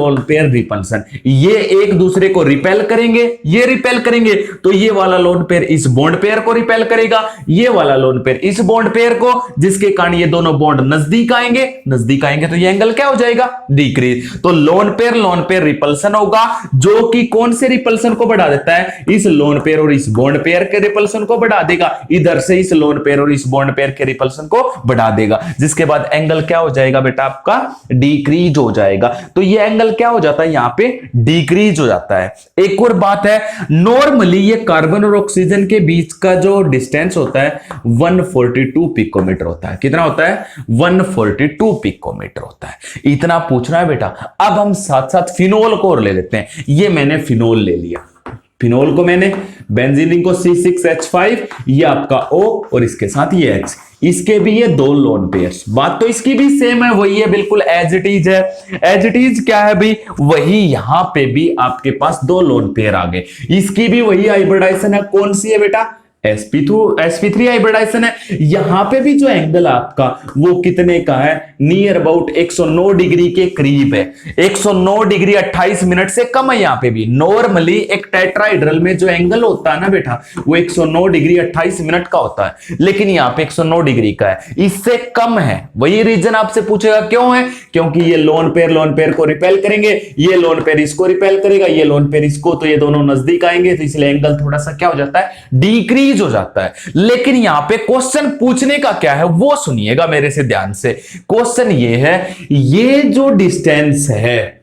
repulsion. ये एक दूसरे को रिपेल करेंगे, ये रिपेल करेंगे, तो ये वाला लोन पेयर इस बॉन्ड पेयर को रिपेल करेगा, ये वाला लोन पेयर इस बॉन्ड पेयर को, जिसके कारण ये दोनों बॉन्ड नजदीक आएंगे तो ये एंगल क्या हो जाएगा? डिक्रीज। तो लोन पेयर रिपल्सन होगा आपका, जो कि कौन से रिपल्सन को बढ़ा देता है, इस लोन पेयर और इस बॉन्ड पेयर के रिपल्सन को बढ़ा देगा, इधर से इस लोन पेयर और इस बॉन्ड पेयर के रिपल्सन को बढ़ा देगा, जिसके बाद एंगल क्या हो जाएगा बेटा आपका, डिक्रीज हो जाएगा। तो ये एंगल क्या हो जाता है, यहां पे डिक्रीज हो जाता है। एक और बात है, नॉर्मली ये कार्बन और ऑक्सीजन के बीच का जो डिस्टेंस होता है 142 पिकोमीटर होता है। कितना होता है, 142 पिकोमीटर होता है। इतना पूछना है बेटा। अब हम साथ साथ फिनोल को और ले लेते हैं। ये मैंने फिनोल ले लिया, फिनोल को मैंने बेंजीन रिंग को C6H5, ये आपका O और इसके साथ ये H, इसके भी ये दो लोन पेयर्स। बात तो इसकी भी सेम है, वही है, बिल्कुल एज इट इज है। एज इट इज क्या है भाई, वही यहां पे भी आपके पास दो लोन पेयर आ गए। इसकी भी वही हाइब्रिडाइजेशन है, कौन सी है बेटा, sp3 हाइब्रिडाइजेशन है। यहां पे भी जो एंगल आपका वो कितने का है, नियर अबाउट 109 डिग्री के करीब है। 109 डिग्री 28 मिनट से कम है। यहां पे भी नॉर्मली एक टेट्राहेड्रल में जो एंगल होता है ना बेटा, वो 109 डिग्री 28 मिनट का होता है, लेकिन यहां पे 109 डिग्री का है, इससे कम है। वही रीजन आपसे पूछेगा क्यों है, क्योंकि ये लोन पेयर को रिपेल करेंगे, ये लोन पेयर इसको रिपेल करेगा, ये लोन पेयर इसको, तो ये दोनों नजदीक आएंगे, तो इसलिए एंगल थोड़ा सा क्या हो जाता है, डिक्रीज हो जाता है। लेकिन यहां पे क्वेश्चन पूछने का क्या है वो सुनिएगा मेरे से ध्यान से। क्वेश्चन ये है, ये जो डिस्टेंस है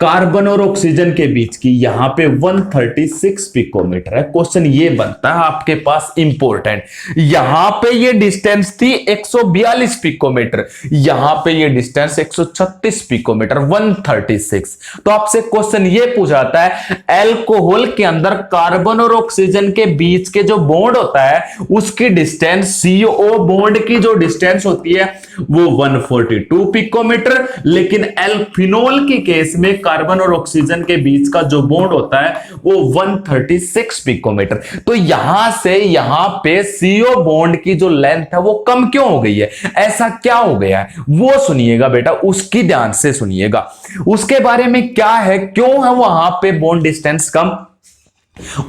कार्बन और ऑक्सीजन के बीच की, यहां पे 136 पिकोमीटर है। क्वेश्चन ये बनता है आपके पास इंपॉर्टेंट, यहां पे ये डिस्टेंस थी 142 पिकोमीटर, यहां पे ये डिस्टेंस 136 पिकोमीटर, 136। तो आपसे क्वेश्चन ये पूछाता है, एल्कोहल के अंदर कार्बन और ऑक्सीजन के बीच के जो बॉन्ड होता है उसकी डिस्टेंस, CO बॉन्ड की जो डिस्टेंस होती है वो 142 पिकोमीटर, लेकिन एल्फिनोल के केस में कार्बन और ऑक्सीजन के बीच का जो बॉन्ड होता है वो 136 पिकोमीटर। तो यहां से यहां पे CO बॉन्ड की जो लेंथ है वो कम क्यों हो गई है, ऐसा क्या हो गया है वो सुनिएगा बेटा, उसकी ध्यान से सुनिएगा। उसके बारे में क्या है, क्यों है वहां पे बॉन्ड डिस्टेंस कम,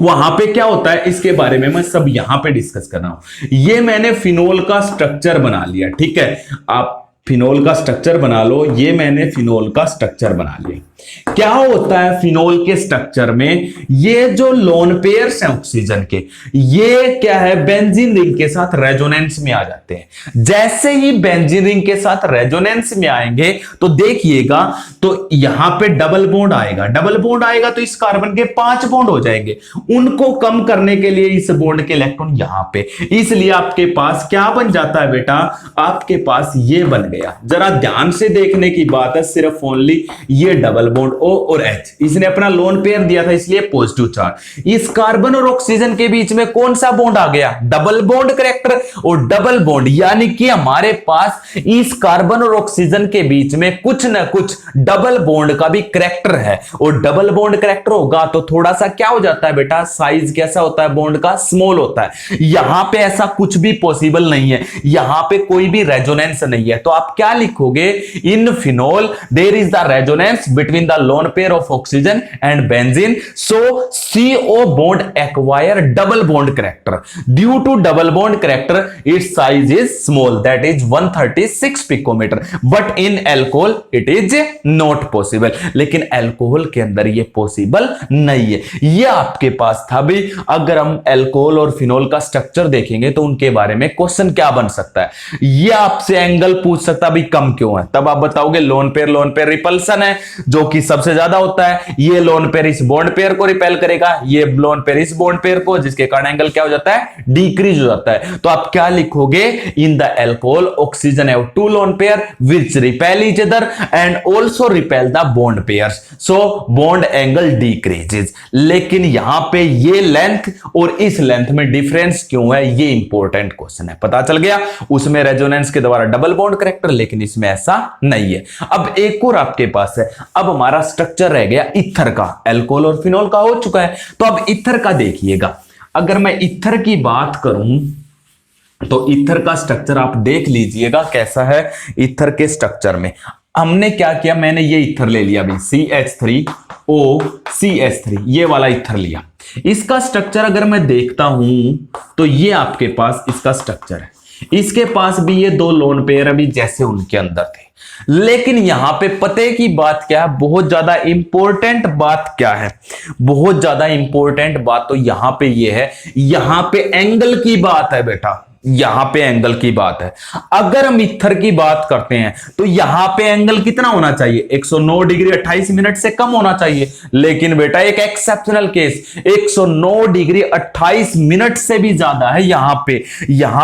वहां पे क्या होता है, इसके बारे में मैं सब यहां पे डिस्कस कर रहा हूं। ये मैंने फिनोल का स्ट्रक्चर बना लिया, ठीक है, आप फिनोल का स्ट्रक्चर बना लो। ये मैंने फिनोल का स्ट्रक्चर बना लिया। क्या होता है फिनोल के स्ट्रक्चर में, ये जो लोन पेयर्स हैं ऑक्सीजन के, ये क्या है, बेंजीन रिंग के साथ रेजोनेंस में आ जाते हैं। जैसे ही बेंजीन रिंग के साथ रेजोनेंस में आएंगे तो देखिएगा, तो यहां पे डबल बॉन्ड आएगा, डबल बॉन्ड आएगा तो इस कार्बन के 5 बॉन्ड हो जाएंगे। उनको कम करने के लिए इस बॉन्ड के इलेक्ट्रॉन यहां पे, इसलिए आपके पास क्या बन जाता है बेटा, आपके पास ये बन गया। जरा ध्यान से देखने की बात है, सिर्फ ओनली ये डबल बॉन्ड O और H, इसने अपना लोन पेयर दिया था इसलिए पॉजिटिव चार्ज। इस कार्बन और ऑक्सीजन के बीच में कौन सा बॉन्ड आ गया, डबल बॉन्ड करेक्टर, और डबल बॉन्ड यानी कि हमारे पास इस कार्बन और ऑक्सीजन के बीच में कुछ ना कुछ डबल बॉन्ड का भी करेक्टर है, और डबल बॉन्ड करेक्टर होगा तो थोड़ा सा क्या हो जाता है बेटा, साइज कैसा होता है बॉन्ड का, स्मॉल होता है। यहां पे ऐसा कुछ भी पॉसिबल नहीं है, यहां पे कोई भी रेजोनेंस नहीं है। तो आप क्या लिखोगे, in phenol there is the resonance between the lone pair of oxygen and benzene, so CO bond acquire double bond character. Due to double bond character its size is small, that is 136 picometer, but in alcohol it is not possible। लेकिन alcohol के अंदर ये possible नहीं है। ये आपके पास था भी। अगर हम अल्कोहल और फिनोल का स्ट्रक्चर देखेंगे तो उनके बारे में क्वेश्चन क्या बन सकता है, ये आपसे एंगल पूछ सकता है भी कम क्यों है, तब आप बताओगे लोन पेयर रिपल्सन है जो कि सबसे ज्यादा होता है, ये लोन पेयर इस बॉन्ड पेयर को रिपेल करेगा, ये लोन पेयर इस बॉन्ड पेयर को, जिसके कारण एंगल क्या हो जाता है, डिक्रीज हो जाता है। तो आप क्या लिखोगे, in the alcohol oxygen have 2 lone pair which repel each other and also repel the bond pairs, so bond angle decreases. लेकिन यहां पे ये लेंथ और इस लेंथ में डिफरेंस क्यों है, ये इंपॉर्टेंट क्वेश्चन है। पता चल गया, उसमें रेजोनेंस के द्वारा डबल बॉन्ड करेक्टर, लेकिन इसमें ऐसा नहीं है। अब एक और आपके पास है, अब हमारा स्ट्रक्चर रह गया ईथर का, अल्कोहल और फिनोल का हो चुका है, तो अब ईथर का देखिएगा। अगर मैं ईथर की बात करूं तो ईथर का स्ट्रक्चर आप देख लीजिएगा कैसा है। ईथर के स्ट्रक्चर में हमने क्या किया, मैंने ये ईथर ले लिया अभी, CH3OCH3, ये वाला ईथर लिया। इसका स्ट्रक्चर अगर मैं देखता हूं तो ये आपके पास इसका स्ट्रक्चर है। इसके पास भी ये 2 लोन पेयर अभी जैसे उनके अंदर थे, लेकिन यहां पे पते की बात क्या है, बहुत ज्यादा इंपॉर्टेंट बात क्या है, बहुत ज्यादा इंपॉर्टेंट बात तो यहां पे ये है, यहां पे एंगल की बात है बेटा, यहां पे एंगल की बात है। अगर हम इथर की बात करते हैं तो यहां पे एंगल कितना होना चाहिए, 109 डिग्री 28 मिनट से कम होना चाहिए। लेकिन बेटा एक एक्सेप्शनल केस, 109 डिग्री 28 मिनट से भी ज्यादा है। यहां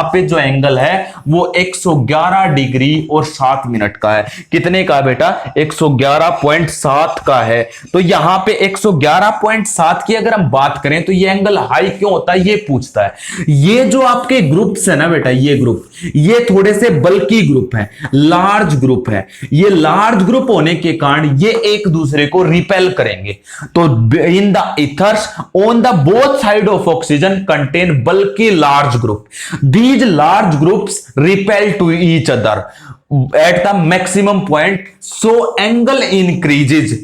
पे जो एंगल है वो 111 डिग्री और 7 मिनट का है। कितने का बेटा, 111.7 का है। तो यहां पे 111.7 की अगर हम बात करें तो ये एंगल हाई क्यों होता है, ये पूछता है। ये जो आपके ग्रुप्स है ना बेटा, ये ग्रुप, ये थोड़े से बल्की ग्रुप है, लार्ज ग्रुप है। ये लार्ज ग्रुप होने के कारण ये एक दूसरे को रिपेल करेंगे। तो in the ethers on the both side of oxygen contain bulky large group, these large groups repel to each other at the maximum point, so angle increases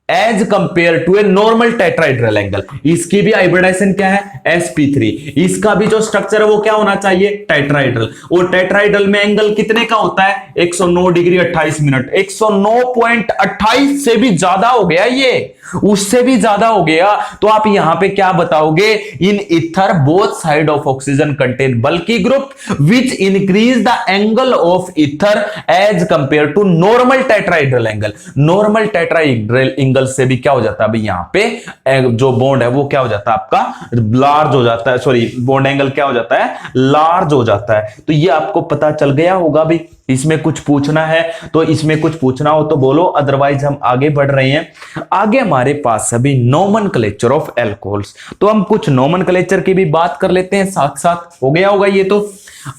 as compare to a normal tetrahedral angle. इसकी भी hybridisation क्या है, sp3। इसका भी जो structure है वो क्या होना चाहिए, टेट्राइड्रल। और टेट्राइड्रल में एंगल कितने का होता है, 109 डिग्री 28 मिनट। 109.28 से भी ज्यादा हो गया, ये उससे भी ज्यादा हो गया। तो आप यहां पे क्या बताओगे, in ether both side of oxygen contain bulky group which increase the angle of ether as compare to normal tetrahedral angle. Normal tetrahedral angle से भी क्या हो जाता है, अभी यहां पे जो बॉन्ड है वो क्या हो जाता है, आपका लार्ज हो जाता है, सॉरी बॉन्ड एंगल क्या हो जाता है, लार्ज हो जाता है। तो ये आपको पता चल गया होगा भी। इसमें कुछ पूछना है तो इसमें कुछ पूछना हो तो बोलो, अदरवाइज हम आगे बढ़ रहे हैं। आगे हमारे पास अभी नोमेनक्लेचर ऑफ एल्कोहल्स, तो हम कुछ नोमेनक्लेचर की भी बात कर लेते हैं साथ साथ, हो गया होगा ये। तो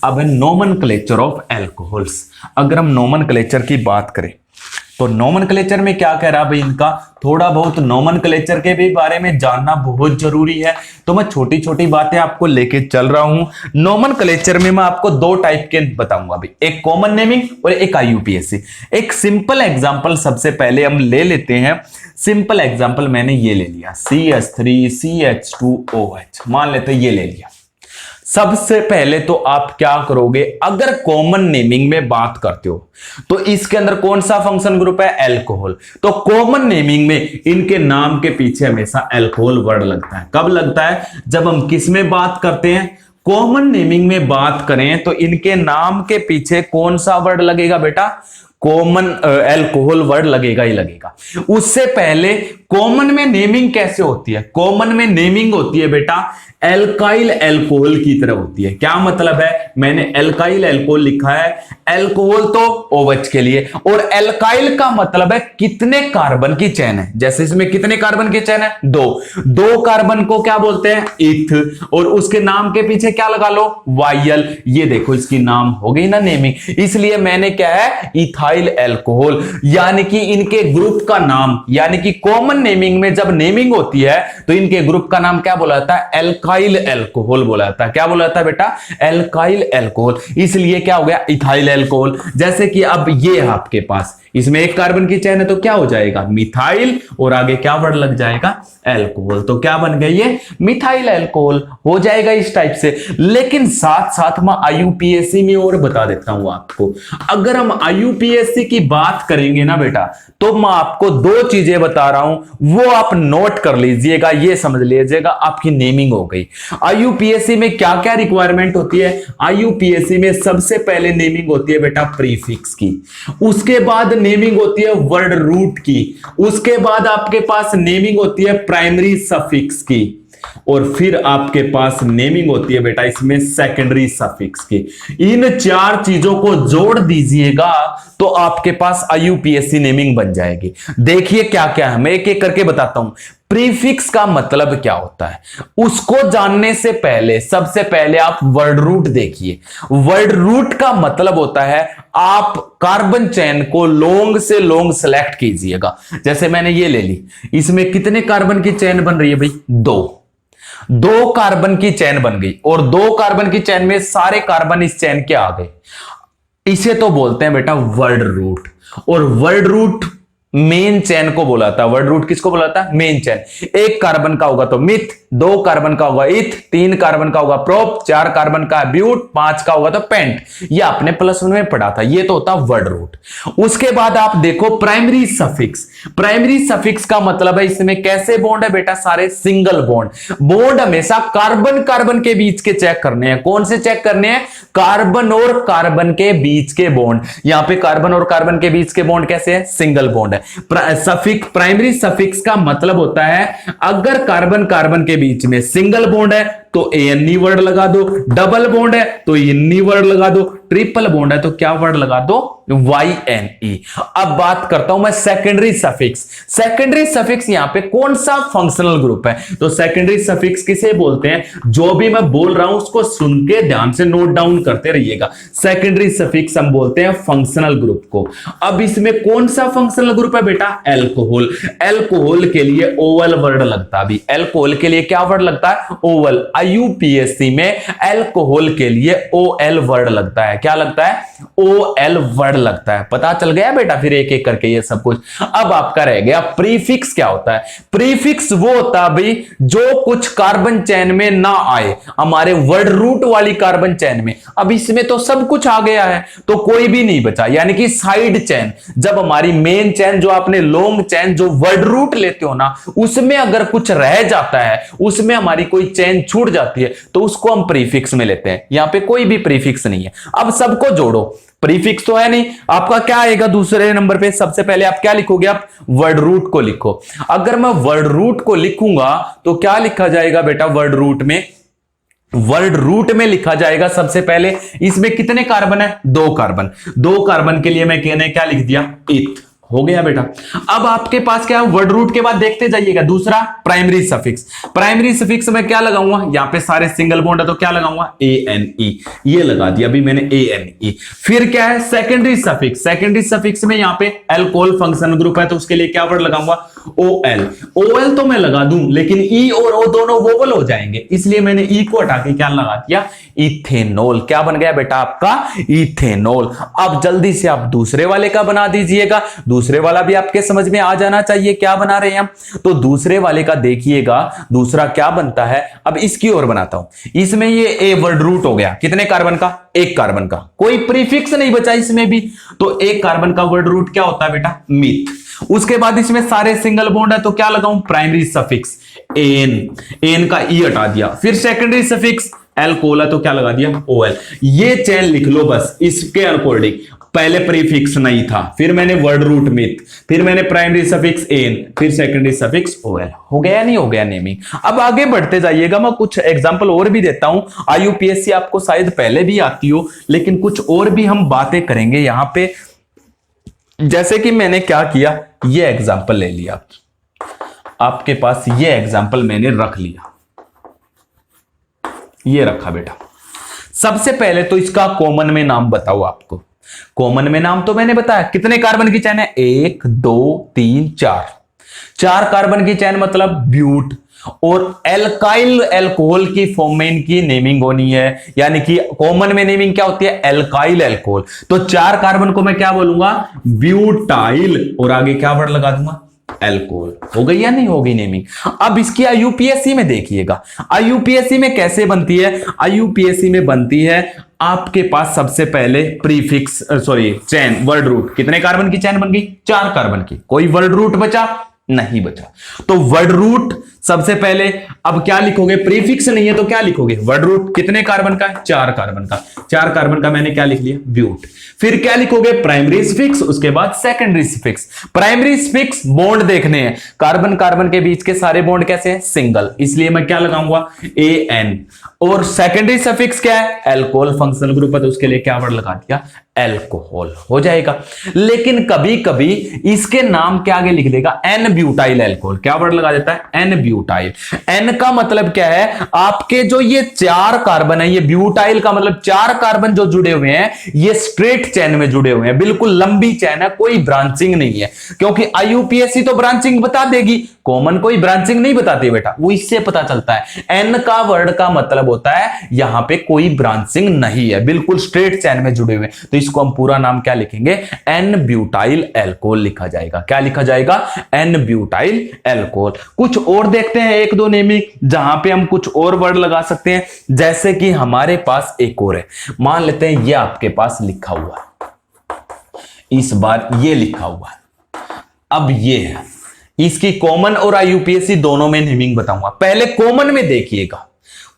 अब नोमेनक्लेचर ऑफ एल्कोहल्स, अगर हम नोमेनक्लेचर की बात करें तो नोमेनक्लेचर में क्या कह रहा है भाई, इनका थोड़ा बहुत नोमेनक्लेचर के भी बारे में जानना बहुत जरूरी है। तो मैं छोटी छोटी बातें आपको लेके चल रहा हूं। नोमेनक्लेचर में मैं आपको दो टाइप के बताऊंगा भाई, एक कॉमन नेमिंग और एक IUPAC। एक सिंपल एग्जांपल सबसे पहले हम ले लेते हैं। सिंपल एग्जांपल मैंने ये ले लिया, CH3CH2OH मान लेते ये ले लिया। सबसे पहले तो आप क्या करोगे, अगर कॉमन नेमिंग में बात करते हो तो इसके अंदर कौन सा फंक्शन ग्रुप है, अल्कोहल। तो कॉमन नेमिंग में इनके नाम के पीछे हमेशा अल्कोहल वर्ड लगता है। कब लगता है, जब हम किस में बात करते हैं, कॉमन नेमिंग में बात करें तो इनके नाम के पीछे कौन सा वर्ड लगेगा बेटा, कॉमन अल्कोहल वर्ड लगेगा ही लगेगा। उससे पहले कॉमन में नेमिंग कैसे होती है, कॉमन में नेमिंग होती है बेटा एल्काइल अल्कोहल की तरह होती है। क्या मतलब है, मैंने एल्काइल अल्कोहल लिखा है, अल्कोहल तो OH के लिए, और एल्काइल का मतलब है कितने कार्बन की चेन है। जैसे इसमें कितने कार्बन की चेन है, दो कार्बन को क्या बोलते हैं, इथ, और उसके नाम के पीछे क्या लगा लो, वायल। ये देखो इसकी नाम हो गई ना नेमिंग। इसलिए मैंने क्या है, इथाइल अल्कोहल, यानी कि इनके ग्रुप का नाम, यानी कि कॉमन नेमिंग में जब नेमिंग होती है तो इनके ग्रुप का नाम क्या बोला जाता है, एल्काइल अल्कोहल बोला जाता है। क्या बोला जाता है बेटा, एल्काइल अल्कोहल। इसलिए क्या हो गया, इथाइल अल्कोहल। जैसे कि अब ये है आपके पास, इसमें एक कार्बन की चेन है तो क्या हो जाएगा, मिथाइल, और आगे क्या वर्ड लग जाएगा, अल्कोहल। तो क्या बन गई ये, मिथाइल अल्कोहल हो जाएगा इस टाइप से। लेकिन साथ साथ मैं IUPAC में और बता देता हूं आपको। अगर हम IUPAC की बात करेंगे ना बेटा, तो मैं आपको दो चीजें बता रहा हूं, वो आप नोट कर लीजिएगा, ये समझ लीजिएगा, आपकी नेमिंग हो गई। IUPAC में क्या क्या रिक्वायरमेंट होती है, IUPAC में सबसे पहले नेमिंग होती है बेटा प्रीफिक्स की, उसके बाद नेमिंग होती है वर्ड रूट की, उसके बाद आपके पास नेमिंग होती है प्राइमरी सफिक्स की, और फिर आपके पास नेमिंग होती है बेटा इसमें सेकेंडरी सफिक्स की। इन चार चीजों को जोड़ दीजिएगा तो आपके पास IUPAC नेमिंग बन जाएगी। देखिए क्या क्या है, मैं एक एक करके बताता हूं। प्रीफिक्स का मतलब क्या होता है, उसको जानने से पहले सबसे पहले आप वर्ड रूट देखिए। वर्ड रूट का मतलब होता है आप कार्बन चेन को लॉन्ग से लॉन्ग सेलेक्ट कीजिएगा। जैसे मैंने ये ले ली, इसमें कितने कार्बन की चेन बन रही है भाई, दो कार्बन की चेन बन गई, और दो कार्बन की चेन में सारे कार्बन इस चेन के आ गए। इसे तो बोलते हैं बेटा वर्ड रूट। और वर्ड रूट मेन चैन को बोला था। वर्ड रूट किसको बोला था? मेन चैन। एक कार्बन का होगा तो मिथ, 2 कार्बन का होगा इथ, 3 कार्बन का होगा प्रोप, 4 कार्बन का ब्यूट, 5 का होगा तो पेंट। ये आपने +1 में पढ़ा था। ये तो होता वर्ड रूट। उसके बाद आप देखो प्राइमरी सफिक्स। प्राइमरी सफिक्स का मतलब है इसमें कैसे बॉन्ड है बेटा? सारे सिंगल बॉन्ड। बॉन्ड हमेशा कार्बन कार्बन के बीच के चेक करने हैं। कौन से चेक करने हैं? कार्बन और कार्बन के बीच के बॉन्ड। यहां पे कार्बन और कार्बन के बीच के बॉन्ड कैसे है? सिंगल बॉन्ड है। सफिक्स, प्राइमरी सफिक्स का मतलब होता है अगर कार्बन कार्बन के बीच में सिंगल बॉन्ड है तो एन वर्ड लगा दो, डबल बॉन्ड है तो इन वर्ड लगा दो, ट्रिपल बॉन्ड है तो क्या वर्ड लगा दो? YNE। अब बात करता हूं मैं सेकेंडरी सफिक्स। सेकेंडरी सफिक्स यहां पे कौन सा फंक्शनल ग्रुप है? तो सेकेंडरी सफिक्स किसे बोलते हैं? जो भी मैं बोल रहा हूं उसको सुन के ध्यान से नोट डाउन करते रहिएगा। सेकेंडरी सफिक्स हम बोलते हैं फंक्शनल ग्रुप को। अब इसमें कौन सा फंक्शनल ग्रुप है बेटा? एल्कोहल। एल्कोहल के लिए ओवल वर्ड लगता है। अभी एल्कोहल के लिए क्या वर्ड लगता है? ओवल। यूपीएससी में एल्कोहल के लिए OL वर्ड लगता है। क्या लगता है? OL वर्ड लगता है। पता चल गया बेटा? फिर एक एक करके ये सब कुछ। अब आपका रह गया प्रीफिक्स। क्या होता है प्रीफिक्स? वो होता है भाई जो कुछ कार्बन चेन में ना आए, हमारे वर्ड रूट वाली कार्बन चेन में। अब इसमें तो सब कुछ आ गया है तो कोई भी नहीं बचा, यानी कि साइड चेन। जब हमारी मेन चेन, जो आपने लॉन्ग चेन जो वर्ड रूट लेते हो ना, उसमें अगर कुछ रह जाता है, उसमें हमारी कोई चेन छूट जाती है तो उसको हम प्रीफिक्स में लेते हैं। यहां पे कोई भी प्रीफिक्स नहीं है। अब सबको जोड़ो। प्रीफिक्स तो है नहीं, आपका क्या आएगा दूसरे नंबर पे? सबसे पहले आप क्या लिखोगे? आप वर्ड रूट को लिखो। अगर मैं वर्ड रूट को लिखूंगा तो क्या लिखा जाएगा बेटा? वर्ड रूट में, वर्ड रूट में लिखा जाएगा सबसे पहले इसमें कितने कार्बन है? 2 कार्बन। 2 कार्बन के लिए मैं कहने क्या लिख दिया? इथ। हो गया बेटा। अब आपके पास क्या है? वर्ड रूट के बाद देखते जाइएगा। दूसरा प्राइमरी सफिक्स। प्राइमरी सफिक्स में क्या लगाऊंगा? यहां पे सारे सिंगल बॉन्ड है तो क्या लगाऊंगा? ANE। ये लगा दिया अभी मैंने, ANE। फिर क्या है? Secondary suffix. सेकेंडरी सफिक्स में यहां पे अल्कोहल फंक्शन ग्रुप है तो उसके लिए क्या वर्ड लगाऊंगा? OL। OL तो मैं लगा दूं लेकिन E और O दोनों वोवल हो जाएंगे, इसलिए मैंने E को हटा के क्या लगा दिया? इथेनॉल। क्या बन गया बेटा आपका? इथेनॉल। अब जल्दी से आप दूसरे वाले का बना दीजिएगा। दूसरे वाला भी आपके समझ में आ जाना चाहिए क्या बना रहे हैं हम। तो दूसरे वाले का देखिएगा, दूसरा क्या बनता है। अब इसकी ओर बनाता हूं। इसमें ये A वर्ड रूट हो गया। कितने कार्बन का? 1 कार्बन का। कोई प्रीफिक्स नहीं बचा इसमें भी, तो 1 कार्बन का वर्ड रूट क्या होता है बेटा? मिथ। उसके बाद इसमें सारे सिंगल बॉन्ड है तो क्या लगाऊं? प्राइमरी सफिक्स एन का ई हटा दिया। फिर सेकेंडरी सफिक्स एल्कोहल है तो क्या लगा दिया? OL। ये चेन लिख लो बस इसके अकॉर्डिंग। पहले प्रीफिक्स नहीं था, फिर मैंने वर्ड रूट मिथ, फिर मैंने प्राइमरी सफिक्स एन, फिर सेकेंडरी सफिक्स OL। हो गया नहीं? हो गया नेमिंग। अब आगे बढ़ते जाइएगा, मैं कुछ एग्जांपल और भी देता हूं। IUPSC आपको शायद पहले भी आती हो, लेकिन कुछ और भी हम बातें करेंगे यहां पे। जैसे कि मैंने क्या किया, ये एग्जांपल ले लिया आपके पास, ये एग्जांपल मैंने रख लिया, ये रखा बेटा। सबसे पहले तो इसका कॉमन में नाम बताओ आपको। कॉमन में नाम तो मैंने बताया। कितने कार्बन की चैन है? 1 2 3 4। 4 कार्बन की चैन मतलब ब्यूट। और एल्काइल अल्कोहल की फॉर्म में इनकी नेमिंग होनी है, यानी कि कॉमन में नेमिंग क्या होती है? Alkyl alcohol. तो 4 कार्बन को मैं क्या बोलूंगा? ब्यूटाइल। और आगे क्या वर्ड लगा दूंगा? एल्कोहल। हो गई या नहीं हो गई नेमिंग? अब इसकी IUPSC में देखिएगा, IUPSC में कैसे बनती है? IUPSC में बनती है आपके पास सबसे पहले प्रीफिक्स, सॉरी चैन, वर्ड रूट। कितने कार्बन की चैन बन गई? 4 कार्बन की। कोई वर्ड रूट बचा? नहीं बचा। तो वर्ड रूट सबसे पहले, अब क्या लिखोगे? प्रीफिक्स नहीं है तो क्या लिखोगे? Word root. कितने कार्बन का है? 4 कार्बन का। 4 कार्बन का मैंने क्या लिख लिया? ब्यूट। फिर क्या लिखोगे? प्राइमरी सफिक्स, उसके बाद secondary suffix. Primary suffix bond देखने हैं, कार्बन कार्बन के बीच के सारे बॉन्ड कैसे हैं? सिंगल, इसलिए मैं क्या लगाऊंगा? AN। और सेकेंडरी सफिक्स क्या है? एल्कोहल फंक्शनल ग्रुप है तो उसके लिए क्या वर्ड लगा दिया? एल्कोहल। हो जाएगा। लेकिन कभी कभी इसके नाम के आगे लिख देगा N ब्यूटाइल अल्कोहल। क्या वर्ड लगा देता है? N butyl. एन का मतलब क्या है, आपके जो ये 4 कार्बन है, ये ब्यूटाइल का मतलब 4 कार्बन जो जुड़े हुए हैं ये स्ट्रेट चेन में जुड़े हुए हैं, बिल्कुल लंबी चेन है, कोई ब्रांचिंग नहीं है। क्योंकि आईयूपीएससी तो ब्रांचिंग बता देगी, कॉमन कोई ब्रांचिंग नहीं बताती बेटा, वो इससे पता चलता है। एन का वर्ड का मतलब होता है यहां पे कोई ब्रांचिंग नहीं है, बिल्कुल स्ट्रेट चेन में जुड़े हुए। तो इसको हम पूरा नाम क्या लिखेंगे, एन ब्यूटाइल एल्कोहल लिखा जाएगा। क्या लिखा जाएगा, एन ब्यूटाइल एल्कोहल। कुछ और देखते हैं, एक दो नेमिंग जहां पे हम कुछ और वर्ड लगा सकते हैं। जैसे कि हमारे पास एक और है, मान लेते हैं ये आपके पास लिखा हुआ है, इस बार ये लिखा हुआ है, अब ये है, इसकी कॉमन और आईयूपीएससी दोनों में नेमिंग बताऊंगा। पहले कॉमन में देखिएगा,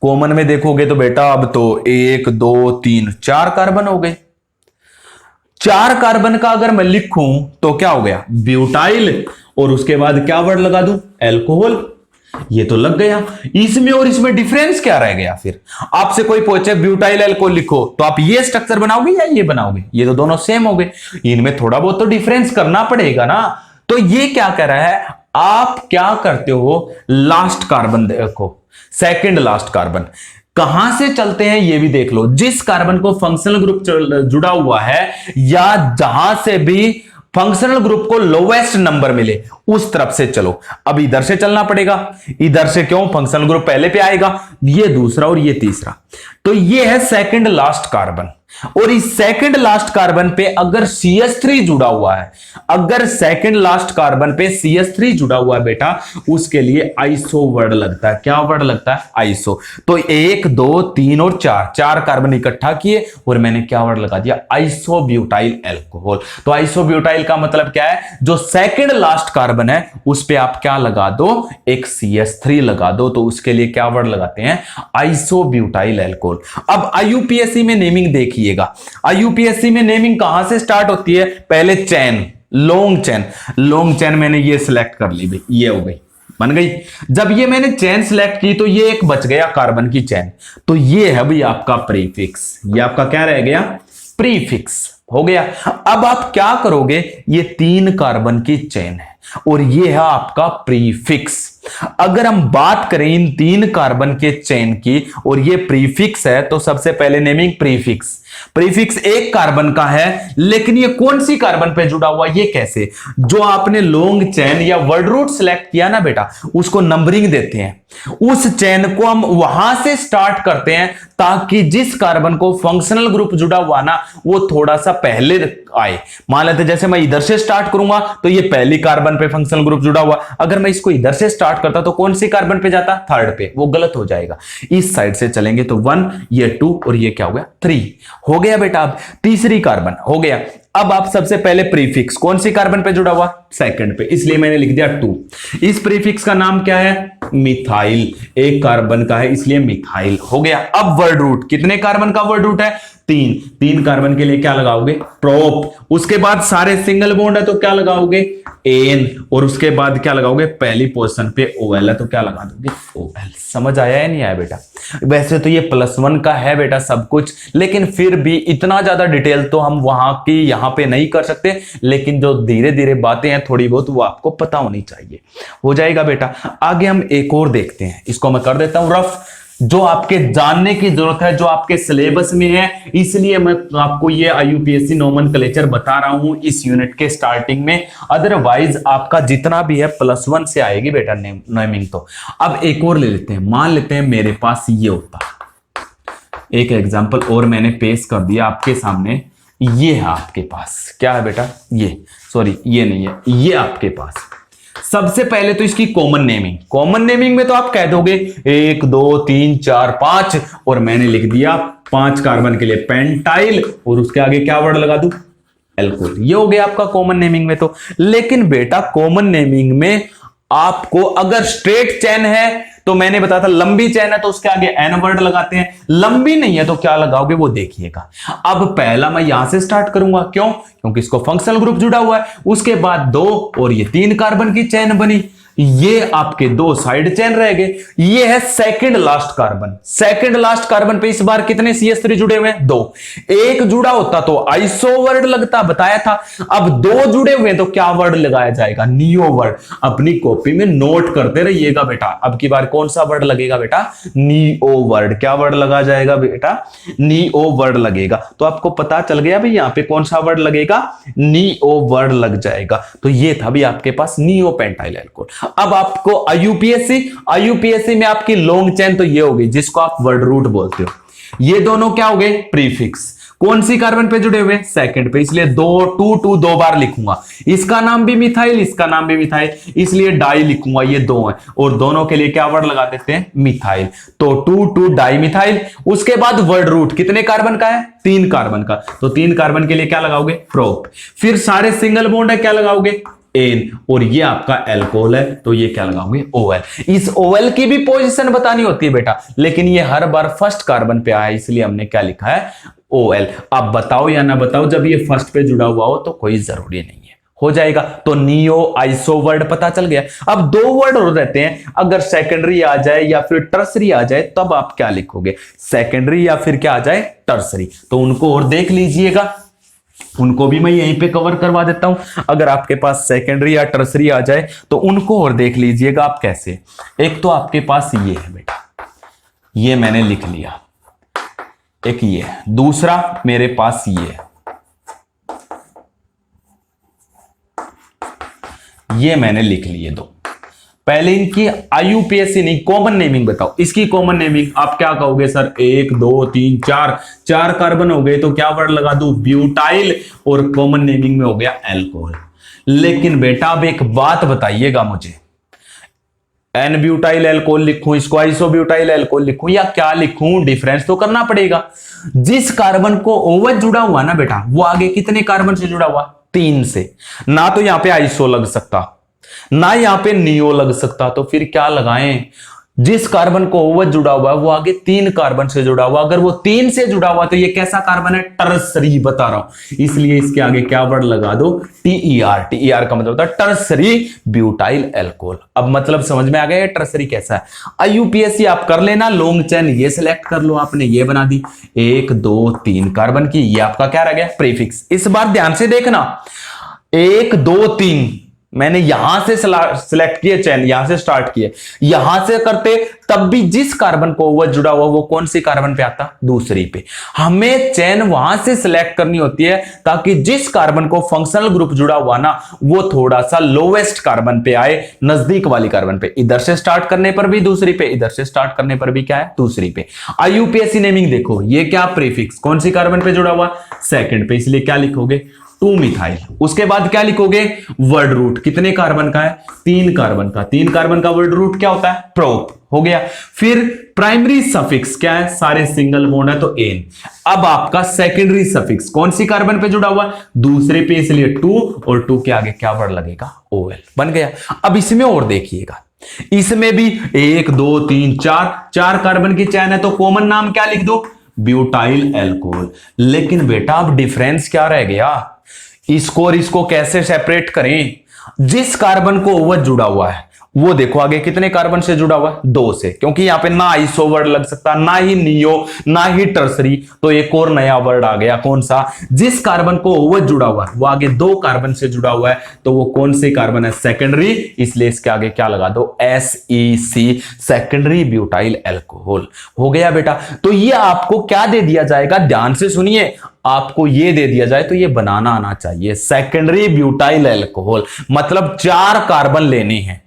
कॉमन में देखोगे तो बेटा अब तो 1 2 3 4 कार्बन हो गए। 4 कार्बन का अगर मैं लिखूं तो क्या हो गया, ब्यूटाइल, और उसके बाद क्या वर्ड लगा दूं, एल्कोहल। ये तो लग गया। इसमें और इसमें डिफरेंस क्या रह गया? फिर आपसे कोई पूछे ब्यूटाइल एल्कोहल लिखो तो आप ये स्ट्रक्चर बनाओगे या ये बनाओगे? ये तो दोनों सेम हो गए, इनमें थोड़ा बहुत तो डिफरेंस करना पड़ेगा ना। तो ये क्या कर रहा है, आप क्या करते हो, लास्ट कार्बन देखो, सेकंड लास्ट कार्बन कहां से चलते हैं ये भी देख लो। जिस कार्बन को फंक्शनल ग्रुप जुड़ा हुआ है या जहां से भी फंक्शनल ग्रुप को लोवेस्ट नंबर मिले उस तरफ से चलो। अब इधर से चलना पड़ेगा, इधर से क्यों, फंक्शनल ग्रुप पहले पे आएगा, ये दूसरा और ये तीसरा। तो ये है सेकंड लास्ट कार्बन, और इस सेकंड लास्ट कार्बन पे अगर CH3 जुड़ा हुआ है, अगर सेकंड लास्ट कार्बन पे CH3 जुड़ा हुआ है बेटा, उसके लिए आइसो वर्ड लगता है। क्या वर्ड लगता है, आइसो। तो 1 2 3 और 4 कार्बन इकट्ठा किए और मैंने क्या वर्ड लगा दिया, आइसोब्यूटाइल एल्कोहल। तो आइसोब्यूटाइल का मतलब क्या है, जो सेकंड लास्ट कार्बन है उस पे आप क्या लगा दो, एक CH3 लगा दो, तो उसके लिए क्या वर्ड लगाते हैं, आइसोब्यूटाइल एल्कोहल। अब आईयूपीएससी में नेमिंग देखिएगा, आईयूपीएससी में नेमिंग कहां से स्टार्ट होती है, पहले chain, long chain. Long chain मैंने ये सिलेक्ट कर ली भाई, ये हो गई, बन गई। जब ये मैंने चेन सिलेक्ट की तो ये एक बच गया कार्बन की चेन, तो ये है भाई आपका प्रीफिक्स। ये आपका क्या रह गया, प्रीफिक्स हो गया। अब आप क्या करोगे, ये 3 कार्बन की चेन है और ये है आपका प्रीफिक्स। अगर हम बात करें इन 3 कार्बन के चेन की और ये प्रीफिक्स है, तो सबसे पहले नेमिंग प्रीफिक्स। प्रीफिक्स एक कार्बन का है, लेकिन ये कौन सी कार्बन पे जुड़ा हुआ, ये कैसे, जो आपने लॉन्ग चेन या वर्ड रूट सिलेक्ट किया ना बेटा, उसको नंबरिंग देते हैं, उस चेन को हम वहां से स्टार्ट करते हैं ताकि जिस कार्बन को फंक्शनल ग्रुप जुड़ा हुआ ना वो थोड़ा सा पहले आए। मान लेते जैसे मैं इधर से स्टार्ट करूंगा तो ये पहली कार्बन पे फंक्शनल ग्रुप जुड़ा हुआ, अगर मैं इसको इधर से स्टार्ट करता तो कौन सी कार्बन पे जाता, थर्ड पे, वो गलत हो जाएगा। इस साइड से चलेंगे तो 1, ये 2 और ये क्या हो गया, 3 हो गया बेटा। अब तीसरी कार्बन हो गया। अब आप सबसे पहले प्रीफिक्स कौन सी कार्बन पे जुड़ा हुआ, सेकंड पे, इसलिए मैंने लिख दिया 2। इस प्रीफिक्स का नाम क्या है, मिथाइल। एक कार्बन का है इसलिए मिथाइल हो गया। अब वर्ड रूट, कितने कार्बन का वर्ड रूट है, 3 कार्बन के लिए क्या लगाओगे, प्रोप। उसके बाद सारे सिंगल बॉन्ड है तो क्या लगाओगे, एन, और उसके बाद क्या लगाओगे, पहली पोजीशन पे OL है तो क्या लगा दोगे, OL। समझ आया है नहीं आया बेटा? वैसे तो ये +1 का है बेटा सब कुछ, लेकिन फिर भी इतना ज्यादा डिटेल तो हम वहां की यहां पे नहीं कर सकते, लेकिन जो धीरे धीरे बातें हैं थोड़ी बहुत वो आपको पता होनी चाहिए। हो जाएगा बेटा। आगे हम एक और देखते हैं, इसको मैं कर देता हूं रफ, जो आपके जानने की जरूरत है, जो आपके सिलेबस में है, इसलिए मैं आपको ये आईयूपीएससी नोमेनक्लेचर बता रहा हूं इस यूनिट के स्टार्टिंग में। अदरवाइज आपका जितना भी है +1 से आएगी बेटा नेमिंग। तो अब एक और ले लेते हैं, मान लेते हैं मेरे पास ये होता, एक एग्जांपल और मैंने पेश कर दिया आपके सामने। ये है आपके पास, क्या है बेटा, ये, सॉरी ये नहीं है, ये आपके पास। सबसे पहले तो इसकी कॉमन नेमिंग, कॉमन नेमिंग में तो आप कह दोगे 1 2 3 4 5, और मैंने लिख दिया 5 कार्बन के लिए पेंटाइल, और उसके आगे क्या वर्ड लगा दूं, एल्कोहल। ये हो गया आपका कॉमन नेमिंग में। तो लेकिन बेटा कॉमन नेमिंग में आपको अगर स्ट्रेट चेन है तो मैंने बताया था, लंबी चेन है तो उसके आगे एन वर्ड लगाते हैं, लंबी नहीं है तो क्या लगाओगे वो देखिएगा। अब पहला मैं यहां से स्टार्ट करूंगा, क्यों, क्योंकि इसको फंक्शनल ग्रुप जुड़ा हुआ है। उसके बाद 2 और ये 3 कार्बन की चेन बनी, ये आपके दो साइड चेन रह गए। ये है second last carbon. Second last carbon पे इस बार कितने CH3 जुड़े हुए हैं? 2। एक जुड़ा होता तो आइसो वर्ड लगता, बताया था। अब 2 जुड़े हुए हैं तो क्या वर्ड लगाया जाएगा? Neo word. अपनी कॉपी में नोट करते रहिएगा बेटा। अब की बार कौन सा वर्ड लगेगा बेटा? Neo word. क्या वर्ड लगा जाएगा बेटा? नियो वर्ड लगेगा। तो आपको पता चल गया भाई यहां पे कौन सा वर्ड लगेगा? नियो वर्ड लग जाएगा। तो ये था भी आपके पास नियो पेंटाइल अल्कोहल। अब आपको आईयूपीएससी में आपकी लॉन्ग चेन तो ये हो गई जिसको आप वर्ड रूट बोलते हो। ये दोनों क्या हो गए? प्रीफिक्स। कौन सी कार्बन पे जुड़े हुए? सेकंड पे, इसलिए 2 बार लिखूंगा। इसका नाम भी मिथाइल, इसका नाम भी मिथाइल, इसलिए डाई लिखूंगा। ये 2 है और दोनों के लिए क्या वर्ड लगा देते हैं? मिथाइल। तो 2 डाई मिथाइल। उसके बाद वर्ड रूट कितने कार्बन का है? 3 कार्बन का। तो 3 कार्बन के लिए क्या लगाओगे? प्रोप। फिर सारे सिंगल बॉन्ड है, क्या लगाओगे? एन। और ये आपका एल्कोहल है तो ये क्या लगाओगे? OL। इस OL की भी पोजीशन बतानी होती है बेटा, लेकिन ये हर बार फर्स्ट कार्बन पे आया इसलिए हमने क्या लिखा है? OL। आप बताओ या ना बताओ, जब ये फर्स्ट पे जुड़ा हुआ हो तो कोई जरूरी नहीं है, हो जाएगा। तो नियो आइसो वर्ड पता चल गया। अब 2 वर्ड और रहते हैं, अगर सेकेंडरी आ जाए या फिर टर्सरी आ जाए तब आप क्या लिखोगे? सेकेंडरी या फिर क्या आ जाए? टर्सरी। तो उनको और देख लीजिएगा, उनको भी मैं यहीं पे कवर करवा देता हूं। अगर आपके पास सेकेंडरी या टर्सरी आ जाए तो उनको और देख लीजिएगा आप कैसे। एक तो आपके पास ये है बेटा, ये मैंने लिख लिया, एक ये है। दूसरा मेरे पास ये है, ये मैंने लिख लिए 2। पहले इनकी आईयूपीएससी नहीं, कॉमन नेमिंग बताओ। इसकी कॉमन नेमिंग आप क्या कहोगे? सर 1 2 3 4 कार्बन हो गए तो क्या वर्ड लगा दूं? ब्यूटाइल। और कॉमन नेमिंग में हो गया एल्कोहल। लेकिन बेटा अब एक बात बताइएगा मुझे, एन ब्यूटाइल एल्कोहल लिखूं, इसको आइसोब्यूटाइल एल्कोहल लिखूं या क्या लिखूं? डिफरेंस तो करना पड़ेगा। जिस कार्बन को OH जुड़ा हुआ ना बेटा, वो आगे कितने कार्बन से जुड़ा हुआ? 3 से। ना तो यहां पे आइसो लग सकता, ना यहां पे नियो लग सकता, तो फिर क्या लगाएं? जिस कार्बन को OH जुड़ा हुआ है वो आगे 3 कार्बन से जुड़ा हुआ। अगर वो 3 से जुड़ा हुआ तो ये कैसा कार्बन है? टर्सरी, बता रहा हूं। इसलिए इसके आगे क्या वर्ड लगा दो? TER। TER का मतलब होता है टर्सरी ब्यूटाइल एल्कोहल। अब मतलब समझ में आ गया टर्सरी कैसा है। आईयूपीएससी आप कर लेना, लॉन्ग चेन ये सिलेक्ट कर लो, आपने ये बना दी 1 2 3 कार्बन की। ये आपका क्या रह गया? प्रीफिक्स। इस बार ध्यान से देखना, 1 2 3 मैंने यहां से सिलेक्ट किए चेन, यहां से स्टार्ट किए, यहां से करते तब भी जिस कार्बन को OH जुड़ा हुआ वो कौन सी कार्बन पे आता? दूसरी पे। हमें चेन वहां से सिलेक्ट करनी होती है ताकि जिस कार्बन को फंक्शनल ग्रुप जुड़ा हुआ ना वो थोड़ा सा लोवेस्ट कार्बन पे आए, नजदीक वाली कार्बन पे। इधर से स्टार्ट करने पर भी दूसरी पे, इधर से स्टार्ट करने पर भी क्या है? दूसरी पे। आईयूपीएससी नेमिंग देखो, ये क्या? प्रीफिक्स। कौन सी कार्बन पे जुड़ा हुआ? सेकंड पे, इसलिए क्या लिखोगे? 2 मिथाइल। उसके बाद क्या लिखोगे? Word root. कितने कार्बन का है? 3 कार्बन का। 3 कार्बन का वर्ड रूट क्या होता है? प्रोप। हो गया। फिर प्राइमरी सफिक्स क्या है? सारे सिंगल बॉन्ड है तो एन। अब आपका सेकेंडरी सफिक्स कौन सी कार्बन पे जुड़ा हुआ? दूसरे पे, इसलिए 2, और 2 के आगे क्या वर्ड लगेगा? OL। बन गया। अब इसमें और देखिएगा, इसमें भी 1 2 3 4 कार्बन की चेन है तो कॉमन नाम क्या लिख दो? Butyl alcohol. लेकिन बेटा अब डिफरेंस क्या रह गया? इसको और इसको कैसे सेपरेट करें? जिस कार्बन को OH जुड़ा हुआ है वो देखो आगे कितने कार्बन से जुड़ा हुआ है? 2 से, क्योंकि यहां पे ना आइसो वर्ड लग सकता, ना ही नियो, ना ही टर्सरी। तो एक और नया वर्ड आ गया, कौन सा? जिस कार्बन को OH जुड़ा हुआ है वो आगे 2 कार्बन से जुड़ा हुआ है तो वो कौन सी कार्बन है? सेकेंडरी। इसलिए इसके आगे क्या लगा दो? SEC, secondary butyl alcohol. हो गया बेटा। तो ये आपको क्या दे दिया जाएगा? ध्यान से सुनिए, आपको ये दे दिया जाए तो ये बनाना आना चाहिए, सेकेंडरी ब्यूटाइल एल्कोहल। मतलब 4 कार्बन लेने हैं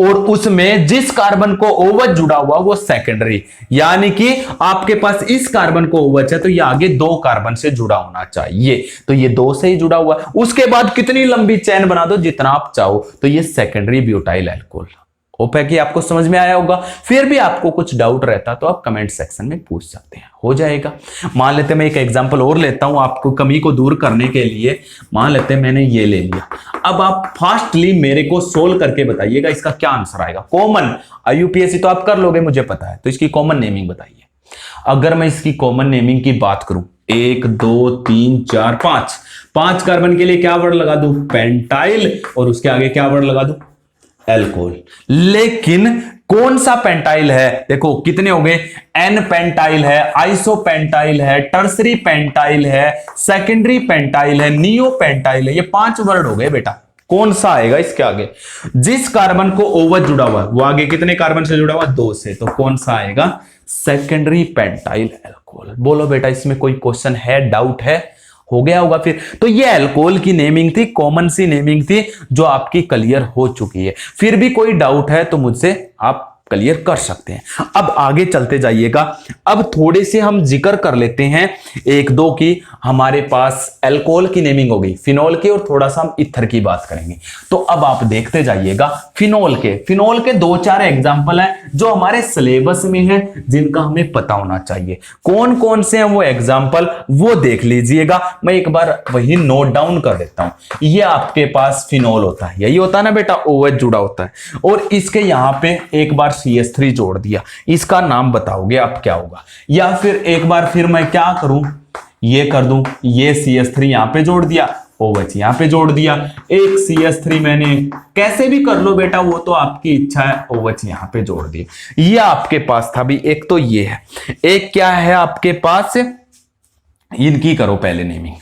और उसमें जिस कार्बन को OH जुड़ा हुआ वो सेकेंडरी, यानी कि आपके पास इस कार्बन को OH है तो ये आगे 2 कार्बन से जुड़ा होना चाहिए, तो ये 2 से ही जुड़ा हुआ है। उसके बाद कितनी लंबी चेन बना दो जितना आप चाहो, तो ये सेकेंडरी ब्यूटाइल एल्कोहल। होप है कि आपको समझ में आया होगा। फिर भी आपको कुछ डाउट रहता तो आप कमेंट सेक्शन में पूछ सकते हैं, हो जाएगा। मान लेते मैं एक एग्जांपल और लेता हूं आपको कमी को दूर करने के लिए। मान लेते मैंने ये ले लिया। अब आप फास्टली मेरे को सोल्व करके बताइएगा इसका क्या आंसर आएगा। कॉमन आईयूपीएससी तो आप कर लोगे मुझे पता है, तो इसकी कॉमन नेमिंग बताइए। अगर मैं इसकी कॉमन नेमिंग की बात करूं, 1 2 3 4 5 कार्बन के लिए क्या वर्ड लगा दूं? पेंटाइल। और उसके आगे क्या वर्ड लगा दूं? एल्कोहल। लेकिन कौन सा पेंटाइल है, देखो कितने हो गए, एन पेंटाइल है, आइसोपेंटाइल है, टर्सरी पेंटाइल है, सेकेंडरी पेंटाइल है, नियो पेंटाइल है। ये 5 वर्ड हो गए बेटा। कौन सा आएगा इसके आगे? जिस कार्बन को ओवर जुड़ा हुआ वो आगे कितने कार्बन से जुड़ा हुआ? 2 से। तो कौन सा आएगा? Secondary pentyl alcohol. बोलो बेटा इसमें कोई क्वेश्चन है, डाउट है? हो गया होगा फिर। तो ये अल्कोहल की नेमिंग थी, कॉमन सी नेमिंग थी जो आपकी क्लियर हो चुकी है। फिर भी कोई डाउट है तो मुझसे आप क्लियर कर सकते हैं। अब आगे चलते जाइएगा। अब थोड़े से हम जिक्र कर लेते हैं एक दो की। हमारे पास अल्कोहल की नेमिंग हो गई, फिनोल की, और थोड़ा सा हम इथर की बात करेंगे। तो अब आप देखते जाइएगा फिनोल के 2-4 एग्जांपल हैं जो हमारे सिलेबस में हैं, जिनका हमें पता होना चाहिए। कौन कौन से हैं वो एग्जांपल, वो देख लीजिएगा। मैं एक बार वही नोट डाउन कर देता हूं। ये आपके पास फिनोल होता है, यही होता है ना बेटा, OH जुड़ा होता है, और इसके यहां पे एक बार CH3 जोड़ दिया। इसका नाम बताओगे आप क्या होगा? या फिर एक बार फिर मैं क्या करूं, ये कर दूं, ये CH3 यहां पे जोड़ दिया, OH यहां पे जोड़ दिया, एक CH3 मैंने कैसे भी कर लो बेटा, वो तो आपकी इच्छा है, OH यहां पे जोड़ दिया। ये आपके पास था भी। एक तो ये है, एक क्या है आपके पास, इनकी करो पहले नेमिंग।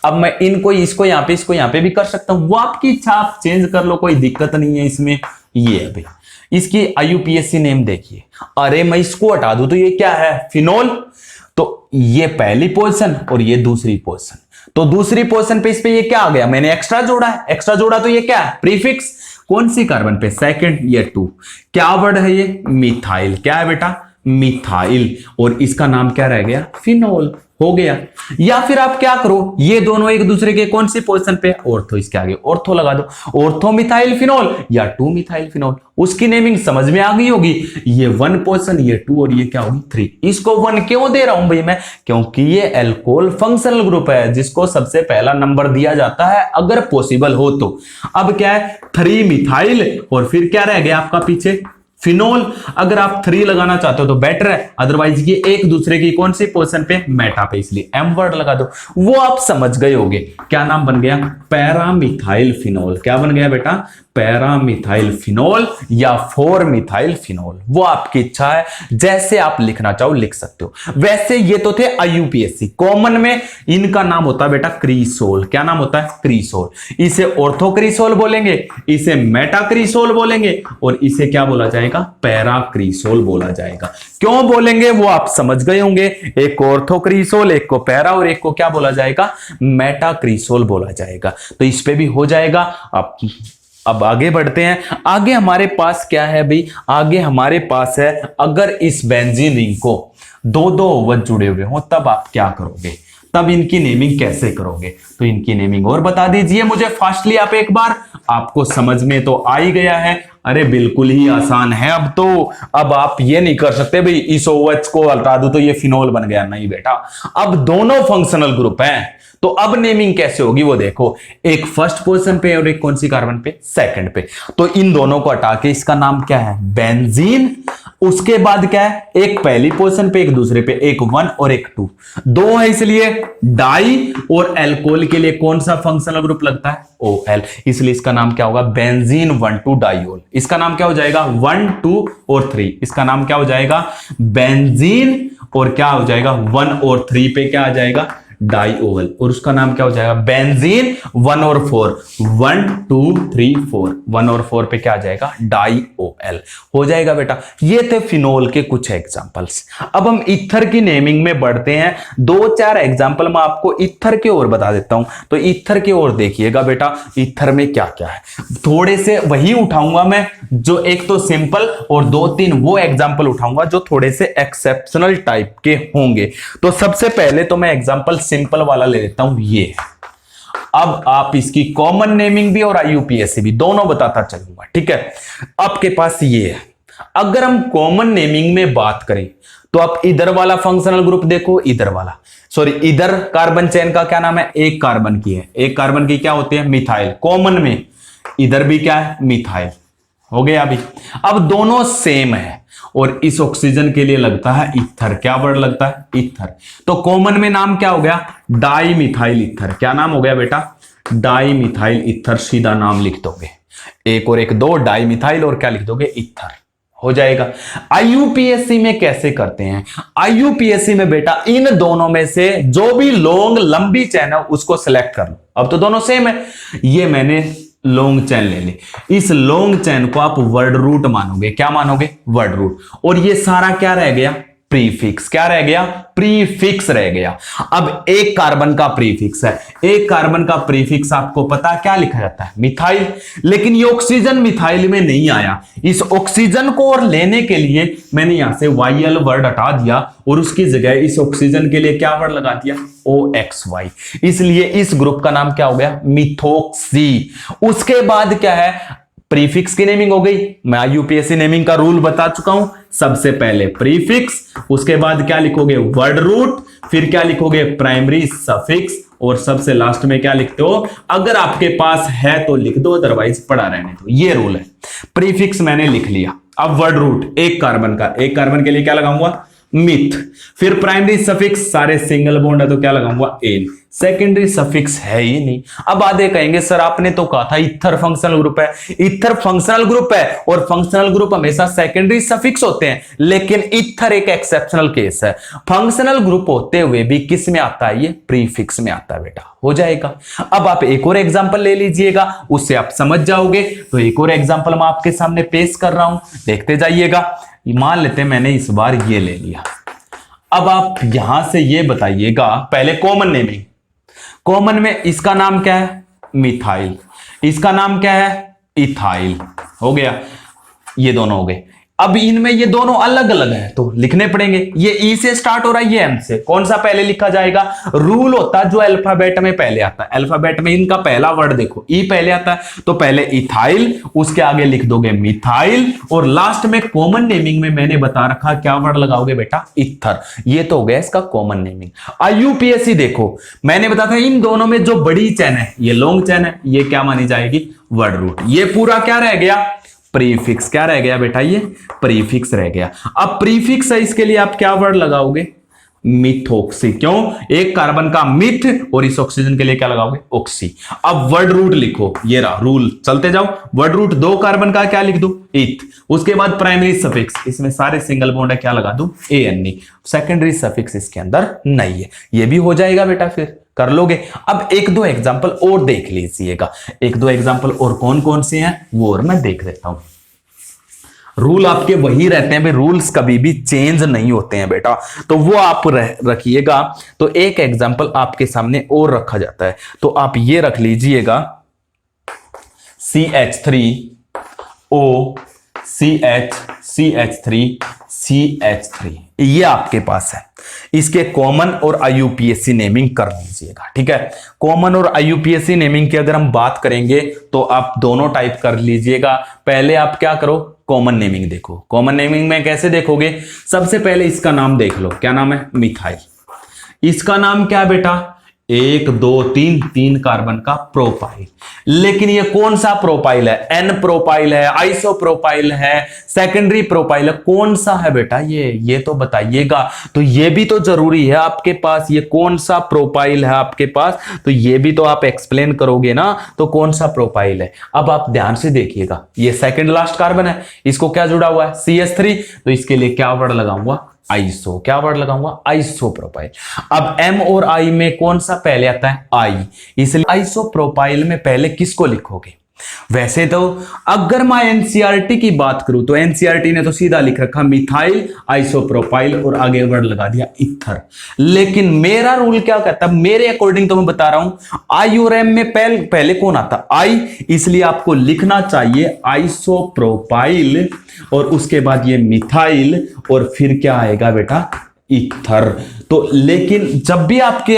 अब मैं इनको, इसको यहां पे, इसको यहां पे भी कर सकता हूं, वो आपकी इच्छा, आप चेंज कर लो, कोई दिक्कत नहीं है इसमें। ये है भाई, इसकी IUPAC नेम देखिए। अरे मैं इसको हटा दूं तो ये क्या है? फिनोल। तो ये पहली पोजीशन और ये दूसरी पोजीशन। तो दूसरी पोजीशन पे इस पे ये क्या आ गया? मैंने एक्स्ट्रा जोड़ा है, एक्स्ट्रा जोड़ा तो ये क्या है? प्रीफिक्स। कौन सी कार्बन पे? सेकंड, ये 2। क्या वर्ड है ये? मिथाइल। क्या है बेटा? मिथाइल। और इसका नाम क्या रह गया? फिनोल। हो गया। या फिर आप क्या करो, ये दोनों एक दूसरे के कौन सी पोजीशन पे? ऑर्थो। इसके आगे ऑर्थो लगा दो, ऑर्थो मिथाइल फिनोल या 2 मिथाइल फिनोल। उसकी नेमिंग समझ में आ गई होगी। ये 1 पोजीशन, ये 2, और ये क्या होगी? 3। इसको 1 क्यों दे रहा हूं भाई मैं? क्योंकि ये अल्कोहल फंक्शनल ग्रुप है, जिसको सबसे पहला नंबर दिया जाता है अगर पॉसिबल हो तो। अब क्या है? 3 मिथाइल, और फिर क्या रह गया आपका पीछे? फिनोल। अगर आप 3 लगाना चाहते हो तो बेटर है, अदरवाइज ये एक दूसरे की कौन सी पोजीशन पे? मेटा पे, इसलिए एम वर्ड लगा दो। वो आप समझ गए होगे। क्या नाम बन गया? Para-methyl phenol. क्या बन गया बेटा? पैरामिथाइल फिनोल या 4 मिथाइल फिनोल। वो आपकी इच्छा है, जैसे आप लिखना चाहो लिख सकते हो। वैसे ये तो थे IUPAC। कॉमन में इनका नाम होता है बेटा क्रीसोल। क्या नाम होता है? क्रीसोल। इसे ऑर्थोक्रीसोल बोलेंगे, इसे मेटाक्रीसोल बोलेंगे, और इसे क्या बोला जाएगा? पैराक्रीसोल बोला जाएगा। क्यों बोलेंगे वो आप समझ गए होंगे। एक को ऑर्थोक्रीसोल, एक को पैरा, और एक को क्या बोला जाएगा? मेटाक्रीसोल बोला जाएगा। तो इस पे भी हो जाएगा। अब आगे बढ़ते हैं। आगे हमारे पास क्या है भाई? आगे हमारे पास है, अगर इस बेंजीन रिंग को 2-2 OH जुड़े हुए हो तब आप क्या करोगे? तब इनकी नेमिंग कैसे करोगे? तो इनकी नेमिंग और बता दीजिए मुझे फास्टली आप एक बार। आपको समझ में तो आ ही गया है। अरे बिल्कुल ही आसान है अब तो। अब आप ये नहीं कर सकते भाई इस OH को हटा दूं तो ये फिनोल बन गया, नहीं बेटा। अब दोनों फंक्शनल ग्रुप हैं, तो अब नेमिंग कैसे होगी वो देखो। एक फर्स्ट पोजीशन पे और एक कौन सी कार्बन पे? सेकंड पे। तो इन दोनों को हटा के इसका नाम क्या है? बेंजीन। उसके बाद क्या है? एक पहली पोजीशन पे, एक दूसरे पे, एक 1 और एक 2। 2 है इसलिए डाई, और अल्कोहल के लिए कौन सा फंक्शनल ग्रुप लगता है? OL। इसलिए इसका नाम क्या होगा? Benzene 1,2 diol. इसका नाम क्या हो जाएगा? 1, 2 और 3। इसका नाम क्या हो जाएगा? बेंजीन, और क्या हो जाएगा? 1 और 3 पे क्या आ जाएगा? डाइओल। और उसका नाम क्या हो जाएगा? बेंजीन 1 और 4। 1, 2, 3, 4। 1 और 4 पे क्या आ जाएगा? डाइओल हो जाएगा बेटा। ये थे फिनोल के कुछ एग्जांपल्स। अब हम ईथर की नेमिंग में बढ़ते हैं। 2-4 एग्जांपल मैं आपको ईथर के और बता देता हूं। तो ईथर के और देखिएगा बेटा, ईथर में क्या क्या है। थोड़े से वही उठाऊंगा मैं, जो एक तो सिंपल, और 2-3 वो एग्जाम्पल उठाऊंगा जो थोड़े से एक्सेप्शनल टाइप के होंगे। तो सबसे पहले तो मैं एग्जाम्पल सिंपल वाला ले लेता हूं, ये। अब आप इसकी कॉमन नेमिंग भी और IUPAC भी दोनों बताता चलूंगा, ठीक है। आपके पास ये है। अगर हम कॉमन नेमिंग में बात करें तो आप इधर वाला फंक्शनल ग्रुप देखो, इधर वाला, सॉरी इधर कार्बन चेन का क्या नाम है? एक कार्बन की है। एक कार्बन की क्या होती है? मिथाइल। कॉमन में इधर भी क्या है? मिथाइल। हो गया अभी। अब दोनों सेम है, और इस ऑक्सीजन के लिए लगता है ईथर। क्या वर्ड लगता है? ईथर। तो कॉमन में नाम क्या हो गया? Di methyl ether. क्या नाम हो गया बेटा? Di methyl ether. सीधा नाम लिख दोगे। एक और एक दो, डाई मिथाइल, और क्या लिख दोगे, ईथर, हो जाएगा। आईयूपीएससी में कैसे करते हैं? आईयूपीएससी में बेटा इन दोनों में से जो भी लॉन्ग लंबी चेन है उसको सिलेक्ट कर लो। अब तो दोनों सेम है, ये मैंने लॉन्ग चेन ले ली, इस लॉन्ग चेन को आप वर्ड रूट मानोगे, क्या मानोगे, वर्ड रूट। और ये सारा क्या रह गया, प्रीफिक्स, क्या रह गया, प्रीफिक्स रह गया। अब एक कार्बन का प्रीफिक्स है, एक कार्बन का प्रीफिक्स आपको पता क्या लिखा जाता है, मिथाइल। लेकिन ये ऑक्सीजन मिथाइल में नहीं आया, इस ऑक्सीजन को और लेने के लिए मैंने यहां से YL वर्ड हटा दिया और उसकी जगह इस ऑक्सीजन के लिए क्या वर्ड लगा दिया, OXY। इसलिए इस ग्रुप का नाम क्या हो गया, मिथोक्सी। उसके बाद क्या है, प्रीफिक्स की नेमिंग हो गई। मैं आईयूपीएससी नेमिंग का रूल बता चुका हूं, सबसे पहले प्रीफिक्स, उसके बाद क्या लिखोगे, वर्ड रूट, फिर क्या लिखोगे, प्राइमरी सफिक्स, और सबसे लास्ट में क्या लिखते हो, अगर आपके पास है तो लिख दो, अदरवाइज पड़ा रहने दो। ये रूल है। प्रीफिक्स मैंने लिख लिया। अब वर्ड रूट, एक कार्बन का, एक कार्बन के लिए क्या लगाऊंगा, मिथ। फिर प्राइमरी सफिक्स, सारे सिंगल बॉन्ड है तो क्या लगाऊंगा, एन। सेकेंडरी सफिक्स है ही नहीं। अब आधे कहेंगे सर आपने तो कहा था इथर फंक्शनल ग्रुप है। इथर फंक्शनल ग्रुप है और फंक्शनल ग्रुप हमेशा सेकेंडरी सफिक्स होते हैं, लेकिन इथर एक एक्सेप्शनल केस है। फंक्शनल ग्रुप होते हुए भी किस में आता है, ये प्रीफिक्स में आता है बेटा, हो जाएगा। अब आप एक और एग्जांपल ले लीजिएगा, उससे आप समझ जाओगे। तो एक और एग्जांपल मैं आपके सामने पेश कर रहा हूं, देखते जाइएगा। मान लेते हैं मैंने इस बार ये ले लिया। अब आप यहां से ये बताइएगा, पहले कॉमन नेमिंग, कॉमन में इसका नाम क्या है, मिथाइल, इसका नाम क्या है, इथाइल, हो गया। ये दोनों हो गए। अब इनमें ये दोनों अलग अलग हैं तो लिखने पड़ेंगे। ये ई से स्टार्ट हो रहा है, ये एम से, कौन सा पहले लिखा जाएगा, रूल होता है जो अल्फाबेट में पहले आता है। अल्फाबेट में इनका पहला वर्ड देखो, ई पहले आता है तो पहले इथाइल, उसके आगे लिख दोगे मिथाइल, और लास्ट में कॉमन नेमिंग में मैंने बता रखा क्या वर्ड लगाओगे बेटा, इथर। ये तो हो गया इसका कॉमन नेमिंग। आईयूपीएससी देखो, मैंने बताया था इन दोनों में जो बड़ी चेन है, ये लॉन्ग चेन है, ये क्या मानी जाएगी, वर्ड रूट। ये पूरा क्या रह गया, प्रीफिक्स। क्या रह गया बेटा, ये प्रीफिक्स रह गया। अब प्रीफिक्स है, इसके लिए आप क्या वर्ड लगाओगे, मिथोक्सी। क्यों, एक कार्बन का मिथ और इस ऑक्सीजन के लिए क्या लगाओगे, ऑक्सी। अब वर्ड रूट लिखो, ये रहा रूल, चलते जाओ। वर्ड रूट, दो कार्बन का क्या लिख दो, इथ। उसके बाद प्राइमरी सफिक्स, इसमें सारे सिंगल बॉन्ड है, क्या लगा दूं, ANE। सेकेंडरी सफिक्स इसके अंदर नहीं है, ये भी हो जाएगा बेटा, फिर कर लोगे। अब एक दो एग्जांपल और देख लीजिएगा, एक दो एग्जांपल और कौन कौन से हैं वो और मैं देख लेता हूं। रूल आपके वही रहते हैं भाई, रूल्स कभी भी चेंज नहीं होते हैं बेटा, तो वो आप रखिएगा। तो एक एग्जांपल आपके सामने और रखा जाता है, तो आप ये रख लीजिएगा, CH3O CH3 ये आपके पास है। इसके कॉमन और आईयूपीएससी नेमिंग कर लीजिएगा, ठीक है। कॉमन और आईयूपीएससी नेमिंग की अगर हम बात करेंगे तो आप दोनों टाइप कर लीजिएगा। पहले आप क्या करो, कॉमन नेमिंग देखो। कॉमन नेमिंग में कैसे देखोगे, सबसे पहले इसका नाम देख लो, क्या नाम है, मिथाइल। इसका नाम क्या है बेटा, 1 2 3 3 कार्बन का प्रोपाइल। लेकिन ये कौन सा प्रोपाइल है, एन प्रोपाइल है, आइसो प्रोपाइल है, सेकेंडरी प्रोपाइल है, कौन सा है बेटा, ये तो बताइएगा। तो ये भी तो जरूरी है आपके पास, ये कौन सा प्रोपाइल है आपके पास, तो ये भी तो आप एक्सप्लेन करोगे ना, तो कौन सा प्रोपाइल है। अब आप ध्यान से देखिएगा, ये सेकेंड लास्ट कार्बन है, इसको क्या जुड़ा हुआ है, CH3, तो इसके लिए क्या वर्ड लगाऊंगा, आइसो। क्या वर्ड लगाऊंगा, आइसो प्रोपाइल। अब M और I में कौन सा पहले आता है, I, इसलिए आइसो प्रोपाइल में पहले किसको लिखोगे। वैसे तो अगर मैं एनसीईआरटी की बात करूं तो एनसीईआरटी ने तो सीधा लिख रखा मिथाइल आइसोप्रोपाइल और आगे वर्ड लगा दिया इथर। लेकिन मेरा रूल क्या कहता है, मेरे अकॉर्डिंग तो मैं बता रहा हूं आई और एम में पहले कौन आता, आई, इसलिए आपको लिखना चाहिए आइसोप्रोपाइल और उसके बाद ये मिथाइल और फिर क्या आएगा बेटा, इथर। तो लेकिन जब भी आपके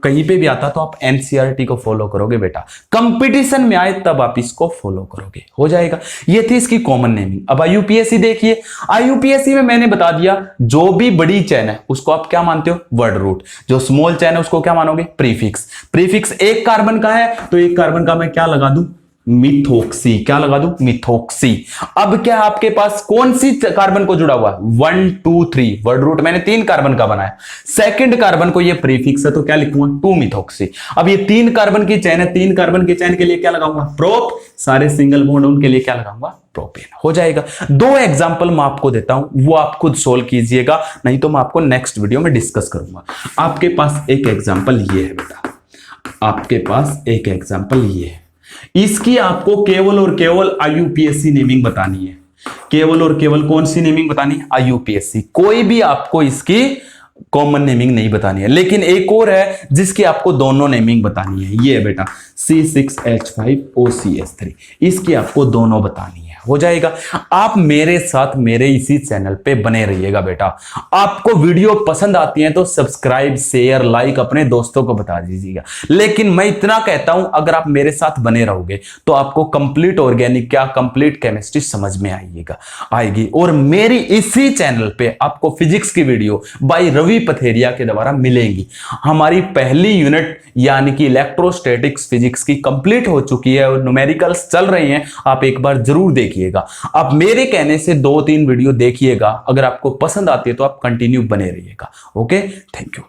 कहीं पे भी आता तो आप एनसीईआरटी को फॉलो करोगे बेटा, कंपटीशन में आए तब आप इसको फॉलो करोगे, हो जाएगा। ये थी इसकी कॉमन नेमिंग। अब आईयूपीएससी देखिए, आईयूपीएससी में मैंने बता दिया जो भी बड़ी चेन है उसको आप क्या मानते हो, वर्ड रूट। जो स्मॉल चेन है उसको क्या मानोगे, प्रीफिक्स। प्रीफिक्स एक कार्बन का है तो एक कार्बन का मैं क्या लगा दूं, मिथोक्सी, क्या लगा दूं, मिथोक्सी। अब क्या आपके पास कौन सी कार्बन को जुड़ा हुआ है, 1 2 3, वर्ड रूट मैंने 3 कार्बन का बनाया, सेकंड कार्बन को ये प्रीफिक्स है तो क्या लिखूंगा, 2 मिथोक्सी। अब ये 3 कार्बन की चेन है, 3 कार्बन की चेन के लिए क्या लगाऊंगा, प्रोप, सारे सिंगल बॉन्ड उनके लिए क्या लगाऊंगा, प्रोपेन, हो जाएगा। 2 एग्जांपल मैं आपको देता हूं, वो आप खुद सोल्व कीजिएगा, नहीं तो मैं आपको नेक्स्ट वीडियो में डिस्कस करूंगा। आपके पास एक एग्जांपल ये है बेटा, आपके पास एक एग्जांपल ये है, इसकी आपको केवल और केवल IUPAC नेमिंग बतानी है, केवल और केवल कौन सी नेमिंग बतानी है, IUPAC। कोई भी आपको इसकी कॉमन नेमिंग नहीं बतानी है, लेकिन एक और है जिसकी आपको दोनों नेमिंग बतानी है, ये है बेटा C6H5OCS3, इसकी आपको दोनों बतानी है, हो जाएगा। आप मेरे साथ मेरे इसी चैनल पे बने रहिएगा बेटा। आपको वीडियो पसंद आती है तो सब्सक्राइब शेयर लाइक अपने दोस्तों को बता दीजिएगा, लेकिन मैं इतना कहता हूं, अगर आप मेरे साथ बने रहोगे तो आपको कंप्लीट ऑर्गेनिक क्या कंप्लीट केमिस्ट्री समझ में आएगी। और मेरी इसी चैनल पे आपको फिजिक्स की वीडियो बाय रवि पथेरिया के द्वारा मिलेंगी। हमारी पहली यूनिट यानी कि इलेक्ट्रोस्टैटिक्स फिजिक्स की कंप्लीट हो चुकी है और न्यूमेरिकल्स चल रही हैं, आप एक बार जरूर देखिएगा। आप मेरे कहने से 2-3 वीडियो देखिएगा, अगर आपको पसंद आती है तो आप कंटिन्यू बने रहिएगा। Okay, thank you.